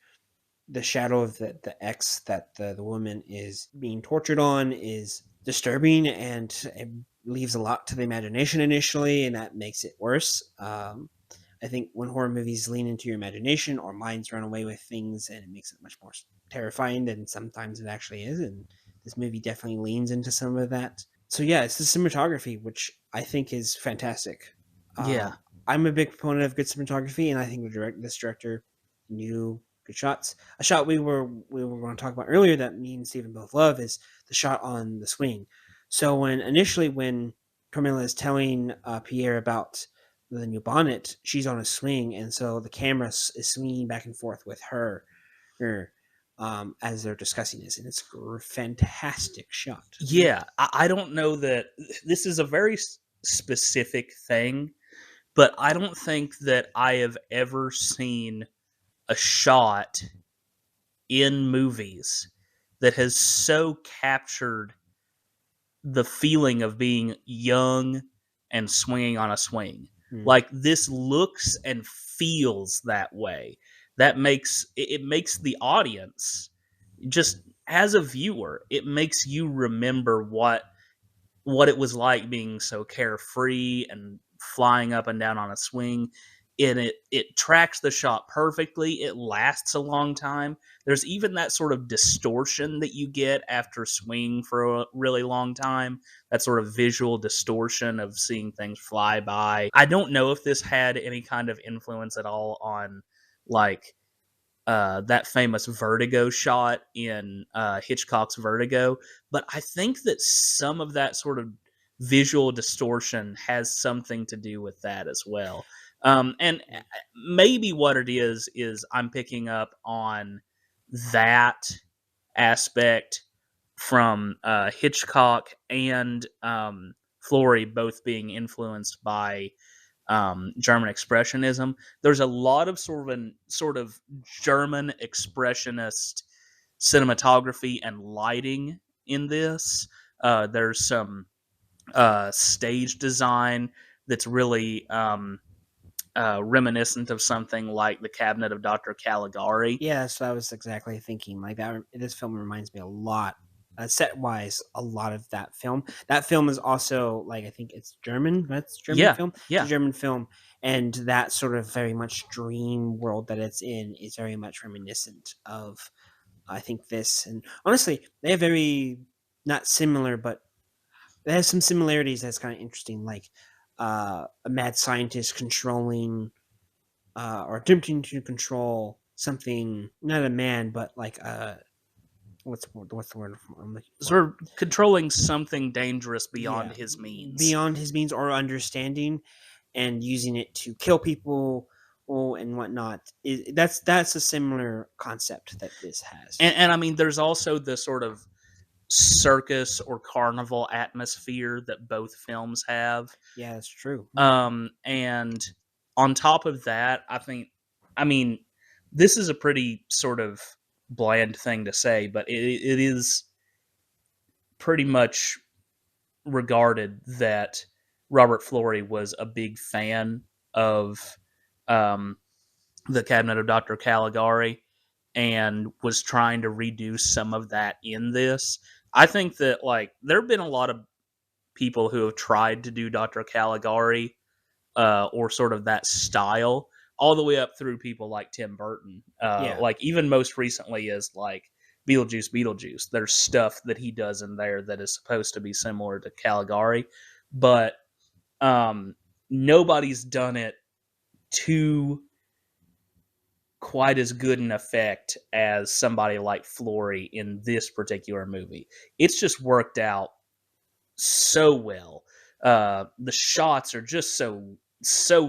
[SPEAKER 2] the shadow of the X that the woman is being tortured on is disturbing, and it leaves a lot to the imagination initially, and that makes it worse. I think when horror movies lean into your imagination or minds run away with things, and it makes it much more terrifying than sometimes it actually is, and this movie definitely leans into some of that. So yeah, it's the cinematography, which I think is fantastic. I'm a big proponent of good cinematography, and I think this director knew good shots. A shot we were going to talk about earlier that me and Steven both love is the shot on the swing. So when Carmilla is telling Pierre about the new bonnet, she's on a swing, and so the camera is swinging back and forth with her as they're discussing this, and it's a fantastic shot.
[SPEAKER 3] Yeah, I don't know that this is a very specific thing, but I don't think that I have ever seen a shot in movies that has so captured the feeling of being young and swinging on a swing. Like, this looks and feels that way. That makes the audience, just as a viewer, it makes you remember what it was like being so carefree and flying up and down on a swing. And it tracks the shot perfectly. It lasts a long time. There's even that sort of distortion that you get after swinging for a really long time. That sort of visual distortion of seeing things fly by. I don't know if this had any kind of influence at all on like that famous Vertigo shot in Hitchcock's Vertigo, but I think that some of that sort of visual distortion has something to do with that as well. And maybe what it is I'm picking up on that aspect from Hitchcock and Florey both being influenced by German expressionism. There's a lot of sort of German expressionist cinematography and lighting in this. There's some stage design that's really reminiscent of something like The Cabinet of Dr. Caligari.
[SPEAKER 2] Yeah, that's what I was exactly thinking. Like that, this film reminds me a lot, set wise, a lot of that film. That film is also like I think it's German. That's German
[SPEAKER 3] Yeah,
[SPEAKER 2] film.
[SPEAKER 3] yeah.
[SPEAKER 2] It's a German film, and that sort of very much dream world that it's in is very much reminiscent of, I think this. And honestly, they have very not similar, but they have some similarities that's kind of interesting. Like a mad scientist controlling or attempting to control something, not a man, but like what's the word I'm looking for?
[SPEAKER 3] Sort of controlling something dangerous beyond
[SPEAKER 2] Yeah,
[SPEAKER 3] his means.
[SPEAKER 2] beyond his means or understanding, and using it to kill people and whatnot. That's a similar concept that this has.
[SPEAKER 3] And I mean, there's also the sort of circus or carnival atmosphere that both films have.
[SPEAKER 2] Yeah, that's true.
[SPEAKER 3] And on top of that, I mean, this is a pretty sort of bland thing to say, but it is pretty much regarded that Robert Florey was a big fan of um, The Cabinet of Dr. Caligari and was trying to redo some of that in this. I think that like there have been a lot of people who have tried to do Dr. Caligari or sort of that style, all the way up through people like Tim Burton.
[SPEAKER 2] Yeah.
[SPEAKER 3] Like even most recently is like Beetlejuice. There's stuff that he does in there that is supposed to be similar to Caligari, but nobody's done it to quite as good an effect as somebody like Florey in this particular movie. It's just worked out so well. The shots are just so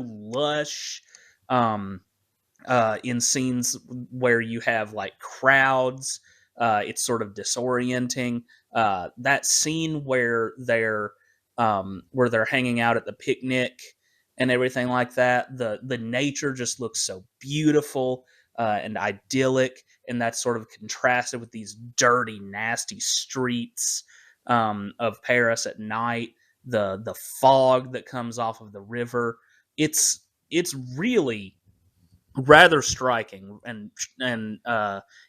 [SPEAKER 3] lush. In scenes where you have like crowds, it's sort of disorienting. That scene where they're hanging out at the picnic and everything like that, the nature just looks so beautiful and idyllic, and that's sort of contrasted with these dirty, nasty streets of Paris at night. The fog that comes off of the river, it's really rather striking and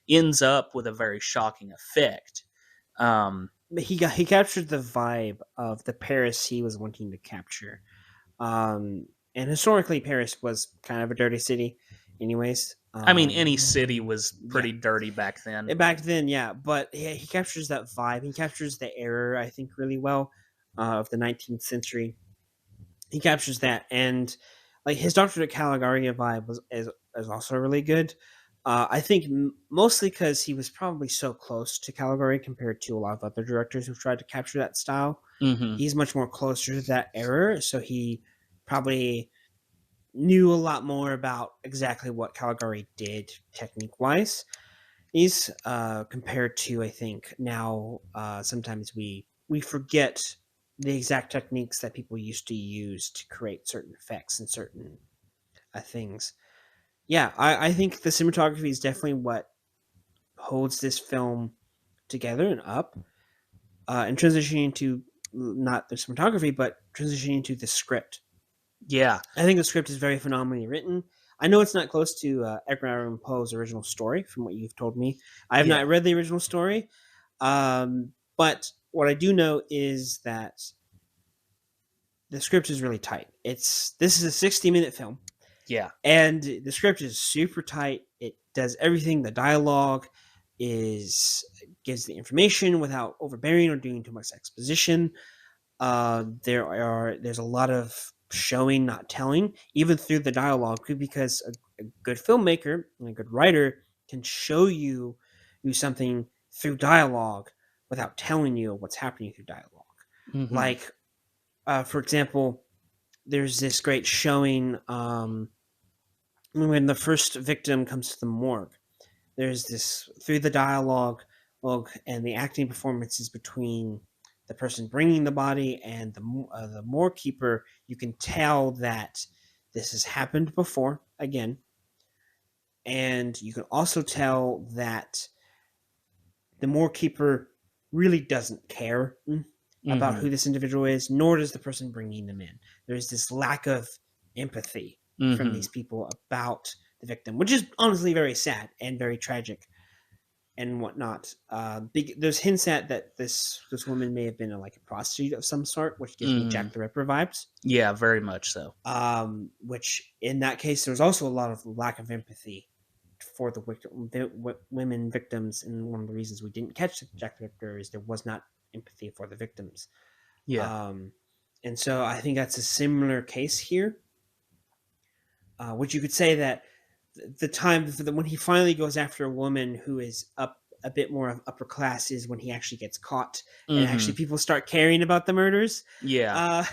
[SPEAKER 3] ends up with a very shocking effect.
[SPEAKER 2] He captured the vibe of the Paris he was wanting to capture. And historically, Paris was kind of a dirty city, anyways.
[SPEAKER 3] I mean, any city was pretty dirty back then.
[SPEAKER 2] Back then, yeah, but he captures that vibe. He captures the era, I think, really well of the 19th century. He captures that, and like his Doctor Caligari vibe is also really good. I think mostly because he was probably so close to Caligari compared to a lot of other directors who've tried to capture that style.
[SPEAKER 3] Mm-hmm.
[SPEAKER 2] He's much more closer to that era, so he probably knew a lot more about exactly what Caligari did technique-wise. He's compared to, I think, now sometimes we forget the exact techniques that people used to use to create certain effects and certain things. Yeah, I think the cinematography is definitely what holds this film together and up. And transitioning to not the cinematography, but transitioning to the script.
[SPEAKER 3] Yeah,
[SPEAKER 2] I think the script is very phenomenally written. I know it's not close to Edgar Allen Poe's original story, from what you've told me. I have not read the original story, but what I do know is that the script is really tight. This is a 60-minute film,
[SPEAKER 3] Yeah.
[SPEAKER 2] and the script is super tight. It does everything. The dialogue gives the information without overbearing or doing too much exposition. There's a lot of showing, not telling, even through the dialogue, because a good filmmaker and a good writer can show you something through dialogue without telling you what's happening through dialogue.
[SPEAKER 3] Mhm.
[SPEAKER 2] Like, for example, there's this great showing when the first victim comes to the morgue. There's this, through the dialogue and the acting performances between the person bringing the body and the morgue keeper, you can tell that this has happened before again, and you can also tell that the morgue keeper really doesn't care about
[SPEAKER 3] Mhm.
[SPEAKER 2] who this individual is, nor does the person bringing them in. There's this lack of empathy from
[SPEAKER 3] Mhm.
[SPEAKER 2] these people about the victim, which is honestly very sad and very tragic and whatnot. There's hints at that this woman may have been like a prostitute of some sort, which gives me Jack the Ripper vibes.
[SPEAKER 3] Yeah, very much so.
[SPEAKER 2] Which in that case, there's also a lot of lack of empathy for the women victims, and one of the reasons we didn't catch Jack the Ripper is there was not empathy for the victims.
[SPEAKER 3] Yeah.
[SPEAKER 2] And so I think that's a similar case here, which you could say that the time when he finally goes after a woman who is up a bit more of upper class is when he actually gets caught and actually
[SPEAKER 3] Mhm.
[SPEAKER 2] people start caring about the murders.
[SPEAKER 3] Yeah.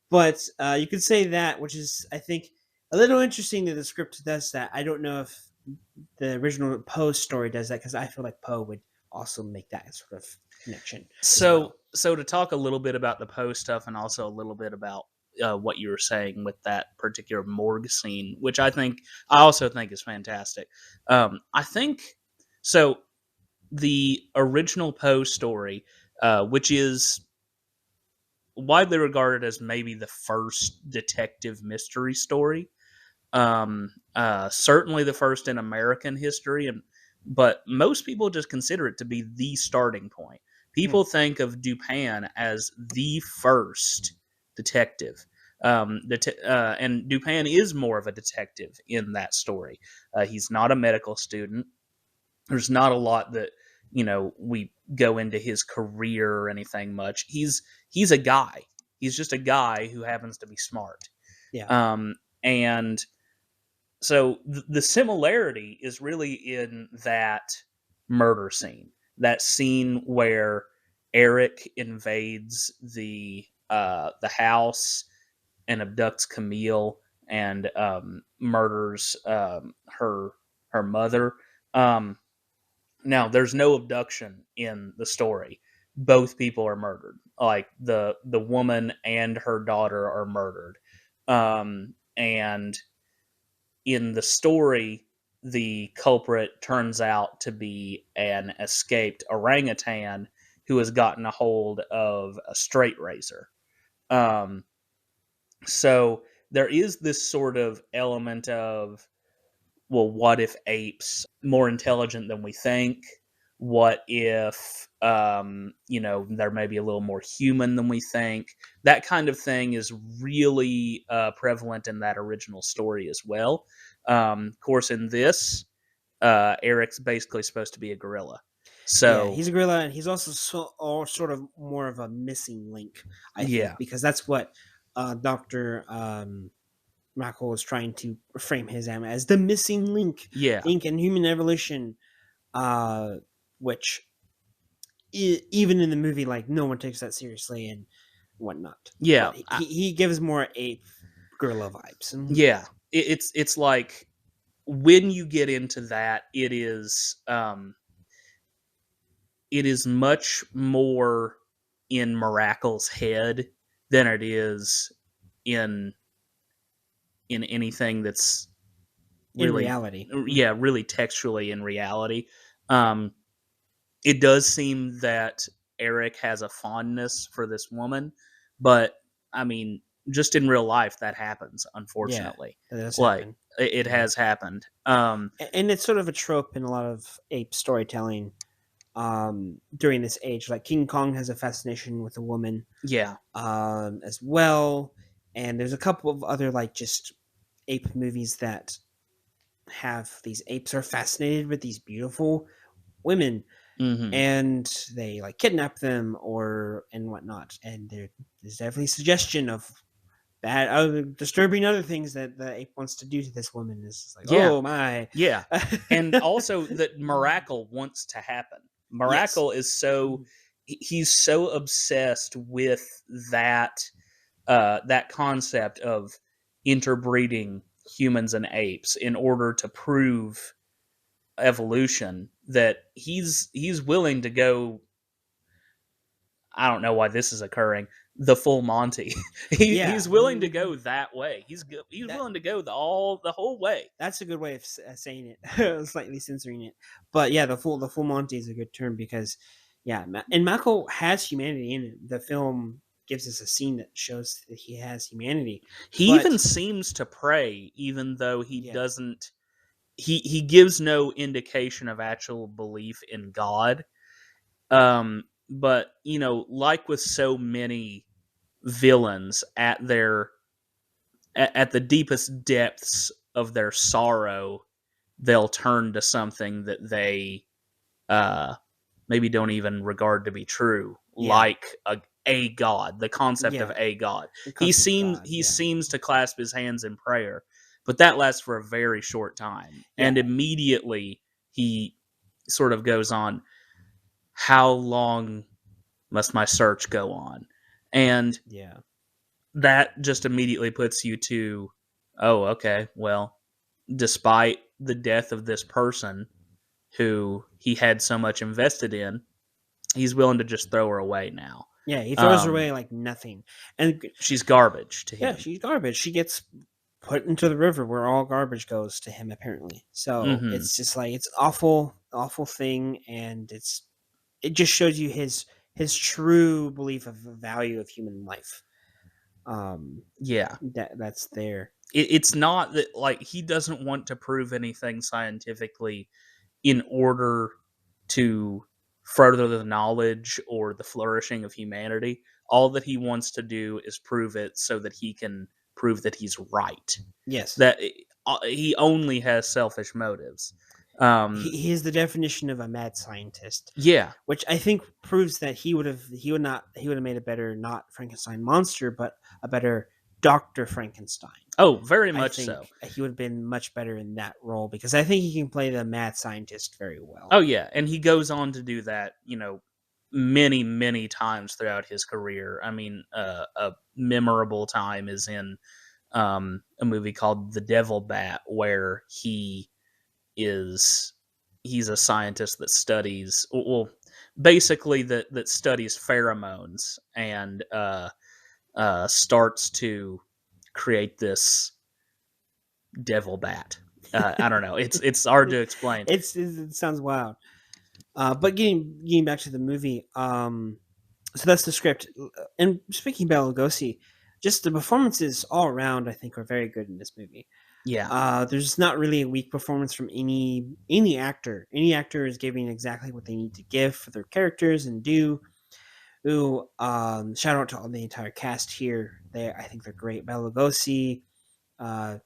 [SPEAKER 2] But you could say that, which is, I think, a little interesting that the script does that. I don't know if the original Poe story does that, because I feel like Poe would also make that sort of connection as well.
[SPEAKER 3] So to talk a little bit about the Poe stuff and also a little bit about what you were saying with that particular morgue scene, which I also think is fantastic. I think so. The original Poe story, which is widely regarded as maybe the first detective mystery story, certainly the first in American history, but most people just consider it to be the starting point. People think of Dupin as the first detective. And Dupin is more of a detective in that story. He's not a medical student. There's not a lot that we go into his career or anything much. He's a guy. He's just a guy who happens to be smart.
[SPEAKER 2] Yeah.
[SPEAKER 3] And so the similarity is really in that murder scene, that scene where Eric invades the house and abducts Camille and murders her mother. Now, there's no abduction in the story. Both people are murdered. Like the woman and her daughter are murdered. And in the story, the culprit turns out to be an escaped orangutan who has gotten a hold of a straight razor. Um, so there is this sort of element of, well, what if apes more intelligent than we think? What if they're maybe a little more human than we think? That kind of thing is really prevalent in that original story as well. Of course, in this, Eric's basically supposed to be a gorilla.
[SPEAKER 2] Yeah,
[SPEAKER 3] So
[SPEAKER 2] he's a gorilla, and he's also sort of more of a missing link, I think,
[SPEAKER 3] yeah,
[SPEAKER 2] because that's what Dr. Michael is trying to frame his as the missing link
[SPEAKER 3] yeah,
[SPEAKER 2] in human evolution, which even in the movie, like, no one takes that seriously and whatnot.
[SPEAKER 3] yeah,
[SPEAKER 2] But he gives more ape gorilla vibes.
[SPEAKER 3] yeah. It's like when you get into that, it is much more in Miracle's head than it is in anything that's
[SPEAKER 2] In
[SPEAKER 3] really,
[SPEAKER 2] reality.
[SPEAKER 3] yeah, really textually in reality. Um, it does seem that Eric has a fondness for this woman, but I mean, just in real life, that happens.
[SPEAKER 2] Yeah,
[SPEAKER 3] Unfortunately,
[SPEAKER 2] that does
[SPEAKER 3] like
[SPEAKER 2] happen.
[SPEAKER 3] it
[SPEAKER 2] Yeah.
[SPEAKER 3] has happened.
[SPEAKER 2] And it's sort of a trope in a lot of ape storytelling, during this age. Like King Kong has a fascination with a woman
[SPEAKER 3] Yeah.
[SPEAKER 2] as well, and there's a couple of other like just ape movies that have these apes are fascinated with these beautiful women,
[SPEAKER 3] Mm-hmm.
[SPEAKER 2] and they like kidnap them or and whatnot. And there's definitely suggestion of bad, disturbing other things that the ape wants to do to this woman. Is just like,
[SPEAKER 3] Yeah.
[SPEAKER 2] oh my,
[SPEAKER 3] Yeah. And also that Miracle wants to happen. Miracle is so he's so obsessed with that that concept of interbreeding humans and apes in order to prove evolution that he's willing to go. I don't know why this is occurring. The full Monty.
[SPEAKER 2] Yeah.
[SPEAKER 3] He's willing to go that way. He's
[SPEAKER 2] That-
[SPEAKER 3] willing to go the whole way.
[SPEAKER 2] that's a good way of saying it. Slightly censoring it, but yeah, the full Monty is a good term because yeah, and Mako has humanity in it. The film gives us a scene that shows that he has humanity.
[SPEAKER 3] He
[SPEAKER 2] But-
[SPEAKER 3] even seems to pray, even though he
[SPEAKER 2] Yeah.
[SPEAKER 3] doesn't. He gives no indication of actual belief in God. But you know, like with so many villains, at the deepest depths of their sorrow, they'll turn to something that they maybe don't even regard to be true,
[SPEAKER 2] Yeah.
[SPEAKER 3] like a god. The concept of
[SPEAKER 2] Yeah.
[SPEAKER 3] a god.
[SPEAKER 2] The
[SPEAKER 3] He
[SPEAKER 2] concept of
[SPEAKER 3] seems
[SPEAKER 2] God,
[SPEAKER 3] he
[SPEAKER 2] yeah.
[SPEAKER 3] seems to clasp his hands in prayer, but that lasts for a very short time, and
[SPEAKER 2] Yeah.
[SPEAKER 3] immediately he sort of goes on, how long must my search go on? And
[SPEAKER 2] Yeah.
[SPEAKER 3] that just immediately puts you to, oh, okay, well, despite the death of this person who he had so much invested in, he's willing to just throw her away now.
[SPEAKER 2] Yeah, he throws her
[SPEAKER 3] Um,
[SPEAKER 2] away like nothing. And
[SPEAKER 3] She's garbage to
[SPEAKER 2] yeah,
[SPEAKER 3] him.
[SPEAKER 2] she's garbage. She gets put into the river where all garbage goes to him, apparently. So
[SPEAKER 3] Mhm.
[SPEAKER 2] it's just like it's awful thing, and it just shows you his true belief of the value of human life.
[SPEAKER 3] Yeah.
[SPEAKER 2] That's there.
[SPEAKER 3] It's not that, like, he doesn't want to prove anything scientifically in order to further the knowledge or the flourishing of humanity. All that he wants to do is prove it so that he can prove that he's right.
[SPEAKER 2] Yes.
[SPEAKER 3] That he only has selfish motives.
[SPEAKER 2] He is the definition of a mad scientist,
[SPEAKER 3] Yeah.
[SPEAKER 2] which I think proves that he would have made a better, not Frankenstein monster, but a better Dr. Frankenstein.
[SPEAKER 3] Oh, very
[SPEAKER 2] I
[SPEAKER 3] much
[SPEAKER 2] think
[SPEAKER 3] so.
[SPEAKER 2] he would have been much better in that role because I think he can play the mad scientist very well.
[SPEAKER 3] Oh yeah, and he goes on to do that, you know, many times throughout his career. I mean, a memorable time is in a movie called The Devil Bat, where he's a scientist that studies, well, basically that studies pheromones and starts to create this devil bat. I don't know. It's hard to explain.
[SPEAKER 2] It sounds wild. But getting back to the movie, so that's the script. And speaking of Bela Lugosi, just the performances all around, I think, are very good in this movie.
[SPEAKER 3] Yeah.
[SPEAKER 2] There's not really a weak performance from any actor. Any actor is giving exactly what they need to give for their characters and do. Ooh, shout out to all the entire cast here. I think they're great. Bela Lugosi, uh,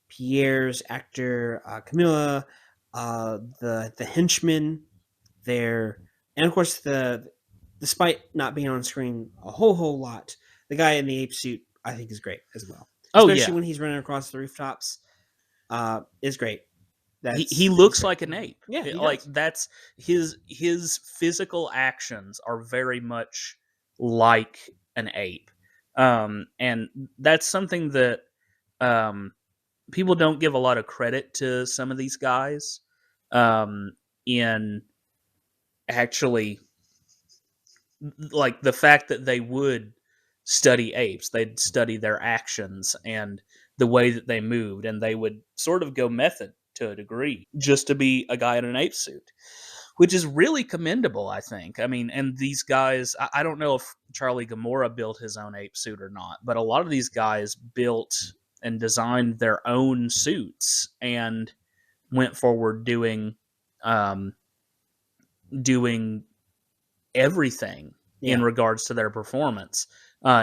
[SPEAKER 2] Pierre's actor, Camilla, the henchman there, and of course despite not being on screen a whole lot, the guy in the ape suit I think is great as well.
[SPEAKER 3] Oh,
[SPEAKER 2] Especially
[SPEAKER 3] yeah.
[SPEAKER 2] when he's running across the rooftops, is great.
[SPEAKER 3] He looks like an ape.
[SPEAKER 2] Yeah, he
[SPEAKER 3] Like
[SPEAKER 2] does.
[SPEAKER 3] that's his physical actions are very much like an ape, and that's something that people don't give a lot of credit to some of these guys in actually, like, the fact that they would study apes. They'd study their actions and the way that they moved, and they would sort of go method to a degree just to be a guy in an ape suit, which is really commendable, I think. I mean, and these guys, I don't know if Charlie Gamora built his own ape suit or not, but a lot of these guys built and designed their own suits and went forward doing doing everything in regards to their performance,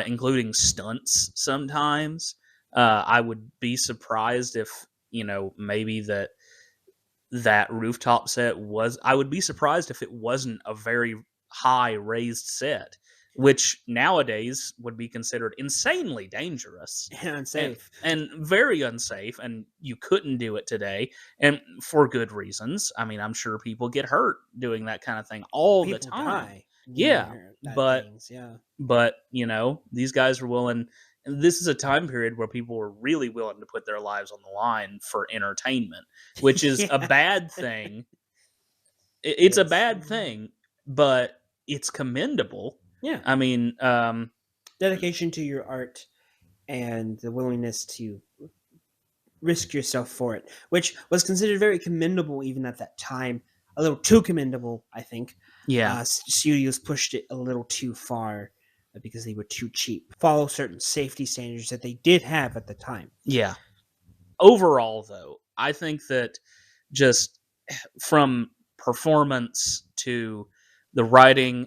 [SPEAKER 3] including stunts sometimes. I would be surprised if, maybe that rooftop set was, I would be surprised if it wasn't a very high raised set, which nowadays would be considered insanely dangerous
[SPEAKER 2] and unsafe.
[SPEAKER 3] and very unsafe, and you couldn't do it today, and for good reasons. I mean, I'm sure people get hurt doing that kind of thing all
[SPEAKER 2] People
[SPEAKER 3] the time.
[SPEAKER 2] die.
[SPEAKER 3] Yeah, but
[SPEAKER 2] things, yeah.
[SPEAKER 3] but these guys are willing, and this is a time period where people were really willing to put their lives on the line for entertainment, which is a
[SPEAKER 2] Yeah.
[SPEAKER 3] bad thing. It's a
[SPEAKER 2] Yes.
[SPEAKER 3] bad thing, but it's commendable.
[SPEAKER 2] Yeah.
[SPEAKER 3] I mean,
[SPEAKER 2] Dedication to your art and the willingness to risk yourself for it, which was considered very commendable even at that time. A little too commendable, I think.
[SPEAKER 3] yeah,
[SPEAKER 2] Studios pushed it a little too far because they were too cheap. Follow certain safety standards that they did have at the time.
[SPEAKER 3] yeah. Overall, though, I think that just from performance to the writing,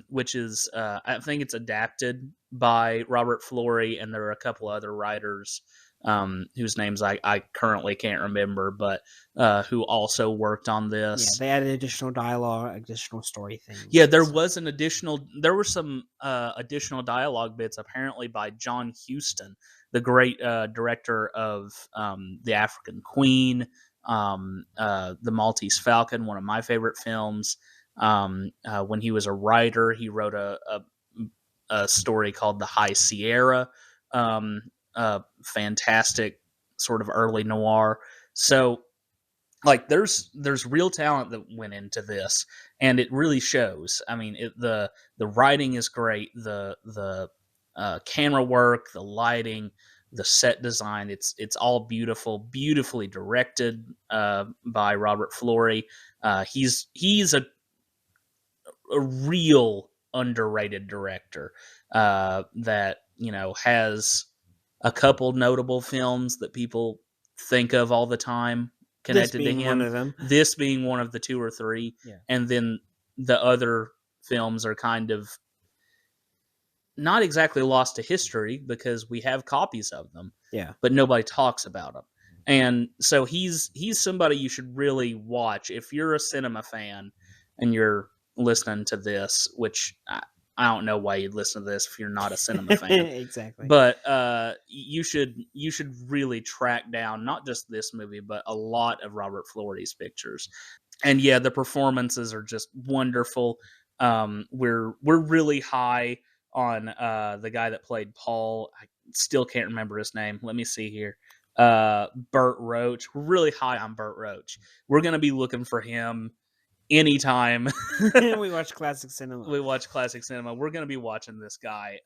[SPEAKER 3] which is, I think it's adapted by Robert Florey, and there are a couple other writers whose names I currently can't remember, but who also worked on
[SPEAKER 2] Yeah,
[SPEAKER 3] this.
[SPEAKER 2] they added additional dialogue, additional story things.
[SPEAKER 3] Yeah, there were some additional dialogue bits apparently by John Huston, the great director of The African Queen, The Maltese Falcon, one of my favorite films. When he was a writer, he wrote a story called The High Sierra, fantastic sort of early noir. So, like, there's real talent that went into this, and it really shows. I mean, the writing is great, the camera work, the lighting, the set design. It's all beautifully directed by Robert Florey. He's a real underrated director that has a couple notable films that people think of all the time connected to him.
[SPEAKER 2] One of them.
[SPEAKER 3] This being one of the two or three,
[SPEAKER 2] Yeah.
[SPEAKER 3] and then the other films are kind of not exactly lost to history because we have copies of them.
[SPEAKER 2] Yeah.
[SPEAKER 3] But nobody talks about them. And so he's somebody you should really watch if you're a cinema fan and you're listening to this, which I don't know why you'd listen to this if you're not a cinema fan.
[SPEAKER 2] Exactly.
[SPEAKER 3] But you should really track down not just this movie, but a lot of Robert Florey's pictures. And yeah, the performances are just wonderful. We're really high on the guy that played Paul. I still can't remember his name. Let me see here. Burt Roach. We're really high on Burt Roach. We're gonna be looking for him anytime
[SPEAKER 2] we watch classic cinema.
[SPEAKER 3] We're gonna be watching this guy.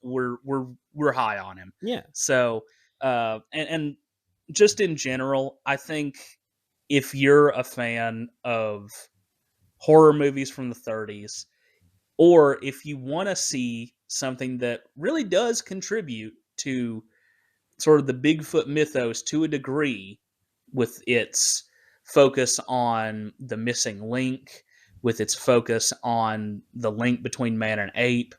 [SPEAKER 3] We're high on him.
[SPEAKER 2] Yeah.
[SPEAKER 3] So and just in general, I think if you're a fan of horror movies from the 30s, or if you want to see something that really does contribute to sort of the Bigfoot mythos to a degree, with its focus on the missing link, with its focus on the link between man and ape,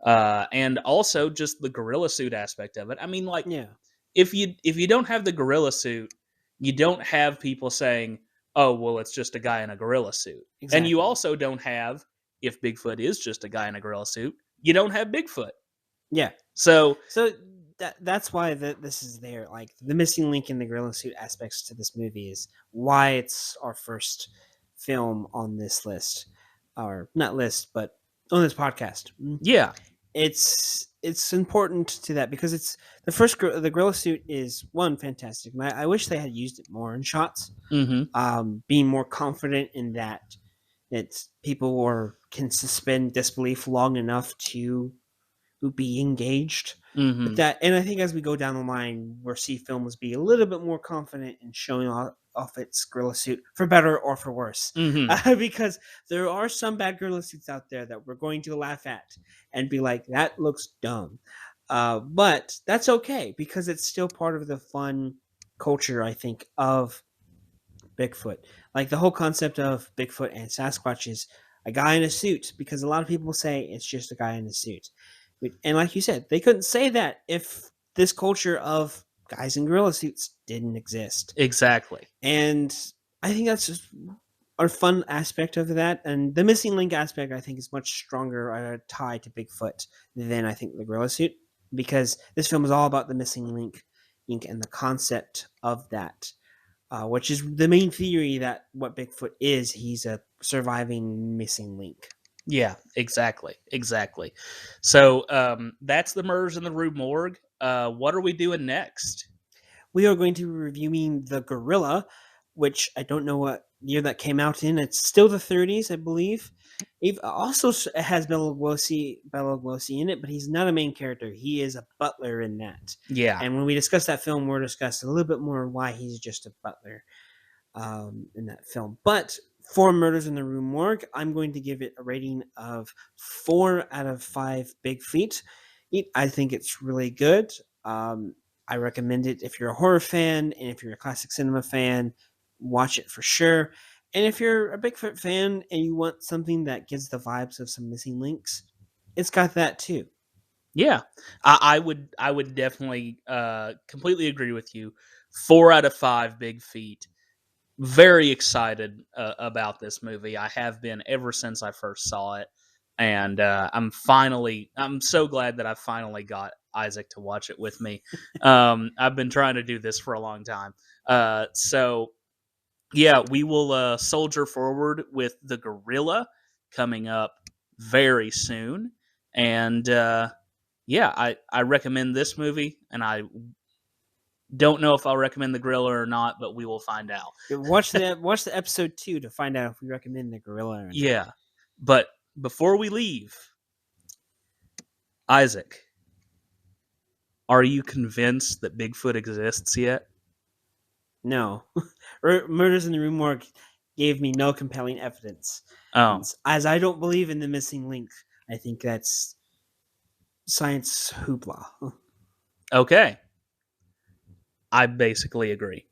[SPEAKER 3] and also just the gorilla suit aspect of it. I mean, like,
[SPEAKER 2] Yeah.
[SPEAKER 3] if you don't have the gorilla suit, you don't have people saying, "Oh, well, it's just a guy in a gorilla suit."
[SPEAKER 2] Exactly.
[SPEAKER 3] And you also don't have, if Bigfoot is just a guy in a gorilla suit, you don't have Bigfoot.
[SPEAKER 2] Yeah.
[SPEAKER 3] So
[SPEAKER 2] that's why this is there. Like, the missing link in the gorilla suit aspects to this movie is why it's our first film on this list, or not list, but on this podcast.
[SPEAKER 3] yeah,
[SPEAKER 2] It's important to that because it's the first. The gorilla suit is one fantastic, and I wish they had used it more in shots. Being more confident in that people can suspend disbelief long enough to be engaged with that. And I think as we go down the line, we'll see films be a little bit more confident in showing off its gorilla suit, for better or for worse. Because there are some bad gorilla suits out there that we're going to laugh at and be like, that looks dumb. But that's okay, because it's still part of the fun culture, I think, of Bigfoot. Like the whole concept of Bigfoot and Sasquatch is a guy in a suit, because a lot of people say it's just a guy in a suit. And like you said, they couldn't say that if this culture of guys in gorilla suits didn't exist.
[SPEAKER 3] Exactly.
[SPEAKER 2] And I think that's just a fun aspect of that. And the missing link aspect, I think, is much stronger tied to Bigfoot than I think the gorilla suit, because this film is all about the missing link and the concept of that, which is the main theory that what Bigfoot is. He's a surviving missing link.
[SPEAKER 3] Yeah, exactly. So that's the Murders in the Rue Morgue. What are we doing next?
[SPEAKER 2] We are going to be reviewing The Gorilla, which I don't know what year that came out in. It's still the 30s, I believe. It also has Bela Lugosi in it, but he's not a main character. He is a butler in that.
[SPEAKER 3] Yeah.
[SPEAKER 2] And when we discuss that film, we'll discuss a little bit more why he's just a butler in that film. But for Murders in the Rue Morgue, I'm going to give it a rating of 4 out of 5 big feet. I think it's really good. I recommend it if you're a horror fan, and if you're a classic cinema fan, watch it for sure. And if you're a Bigfoot fan and you want something that gives the vibes of some missing links, it's got that too.
[SPEAKER 3] Yeah, I would definitely completely agree with you. 4 out of 5 big feet. Very excited about this movie. I have been ever since I first saw it, and I'm so glad that I finally got Isaac to watch it with me. I've been trying to do this for a long time. So yeah, we will soldier forward with The Gorilla coming up very soon, and yeah, I recommend this movie, and I don't know if I'll recommend The Gorilla or not, but we will find out.
[SPEAKER 2] Watch the episode 2 to find out if we recommend The Gorilla or not.
[SPEAKER 3] Yeah, but before we leave, Isaac, are you convinced that Bigfoot exists yet?
[SPEAKER 2] No. Murders in the Rue Morgue gave me no compelling evidence.
[SPEAKER 3] Oh,
[SPEAKER 2] As I don't believe in the missing link, I think that's science hoopla.
[SPEAKER 3] okay. I basically agree.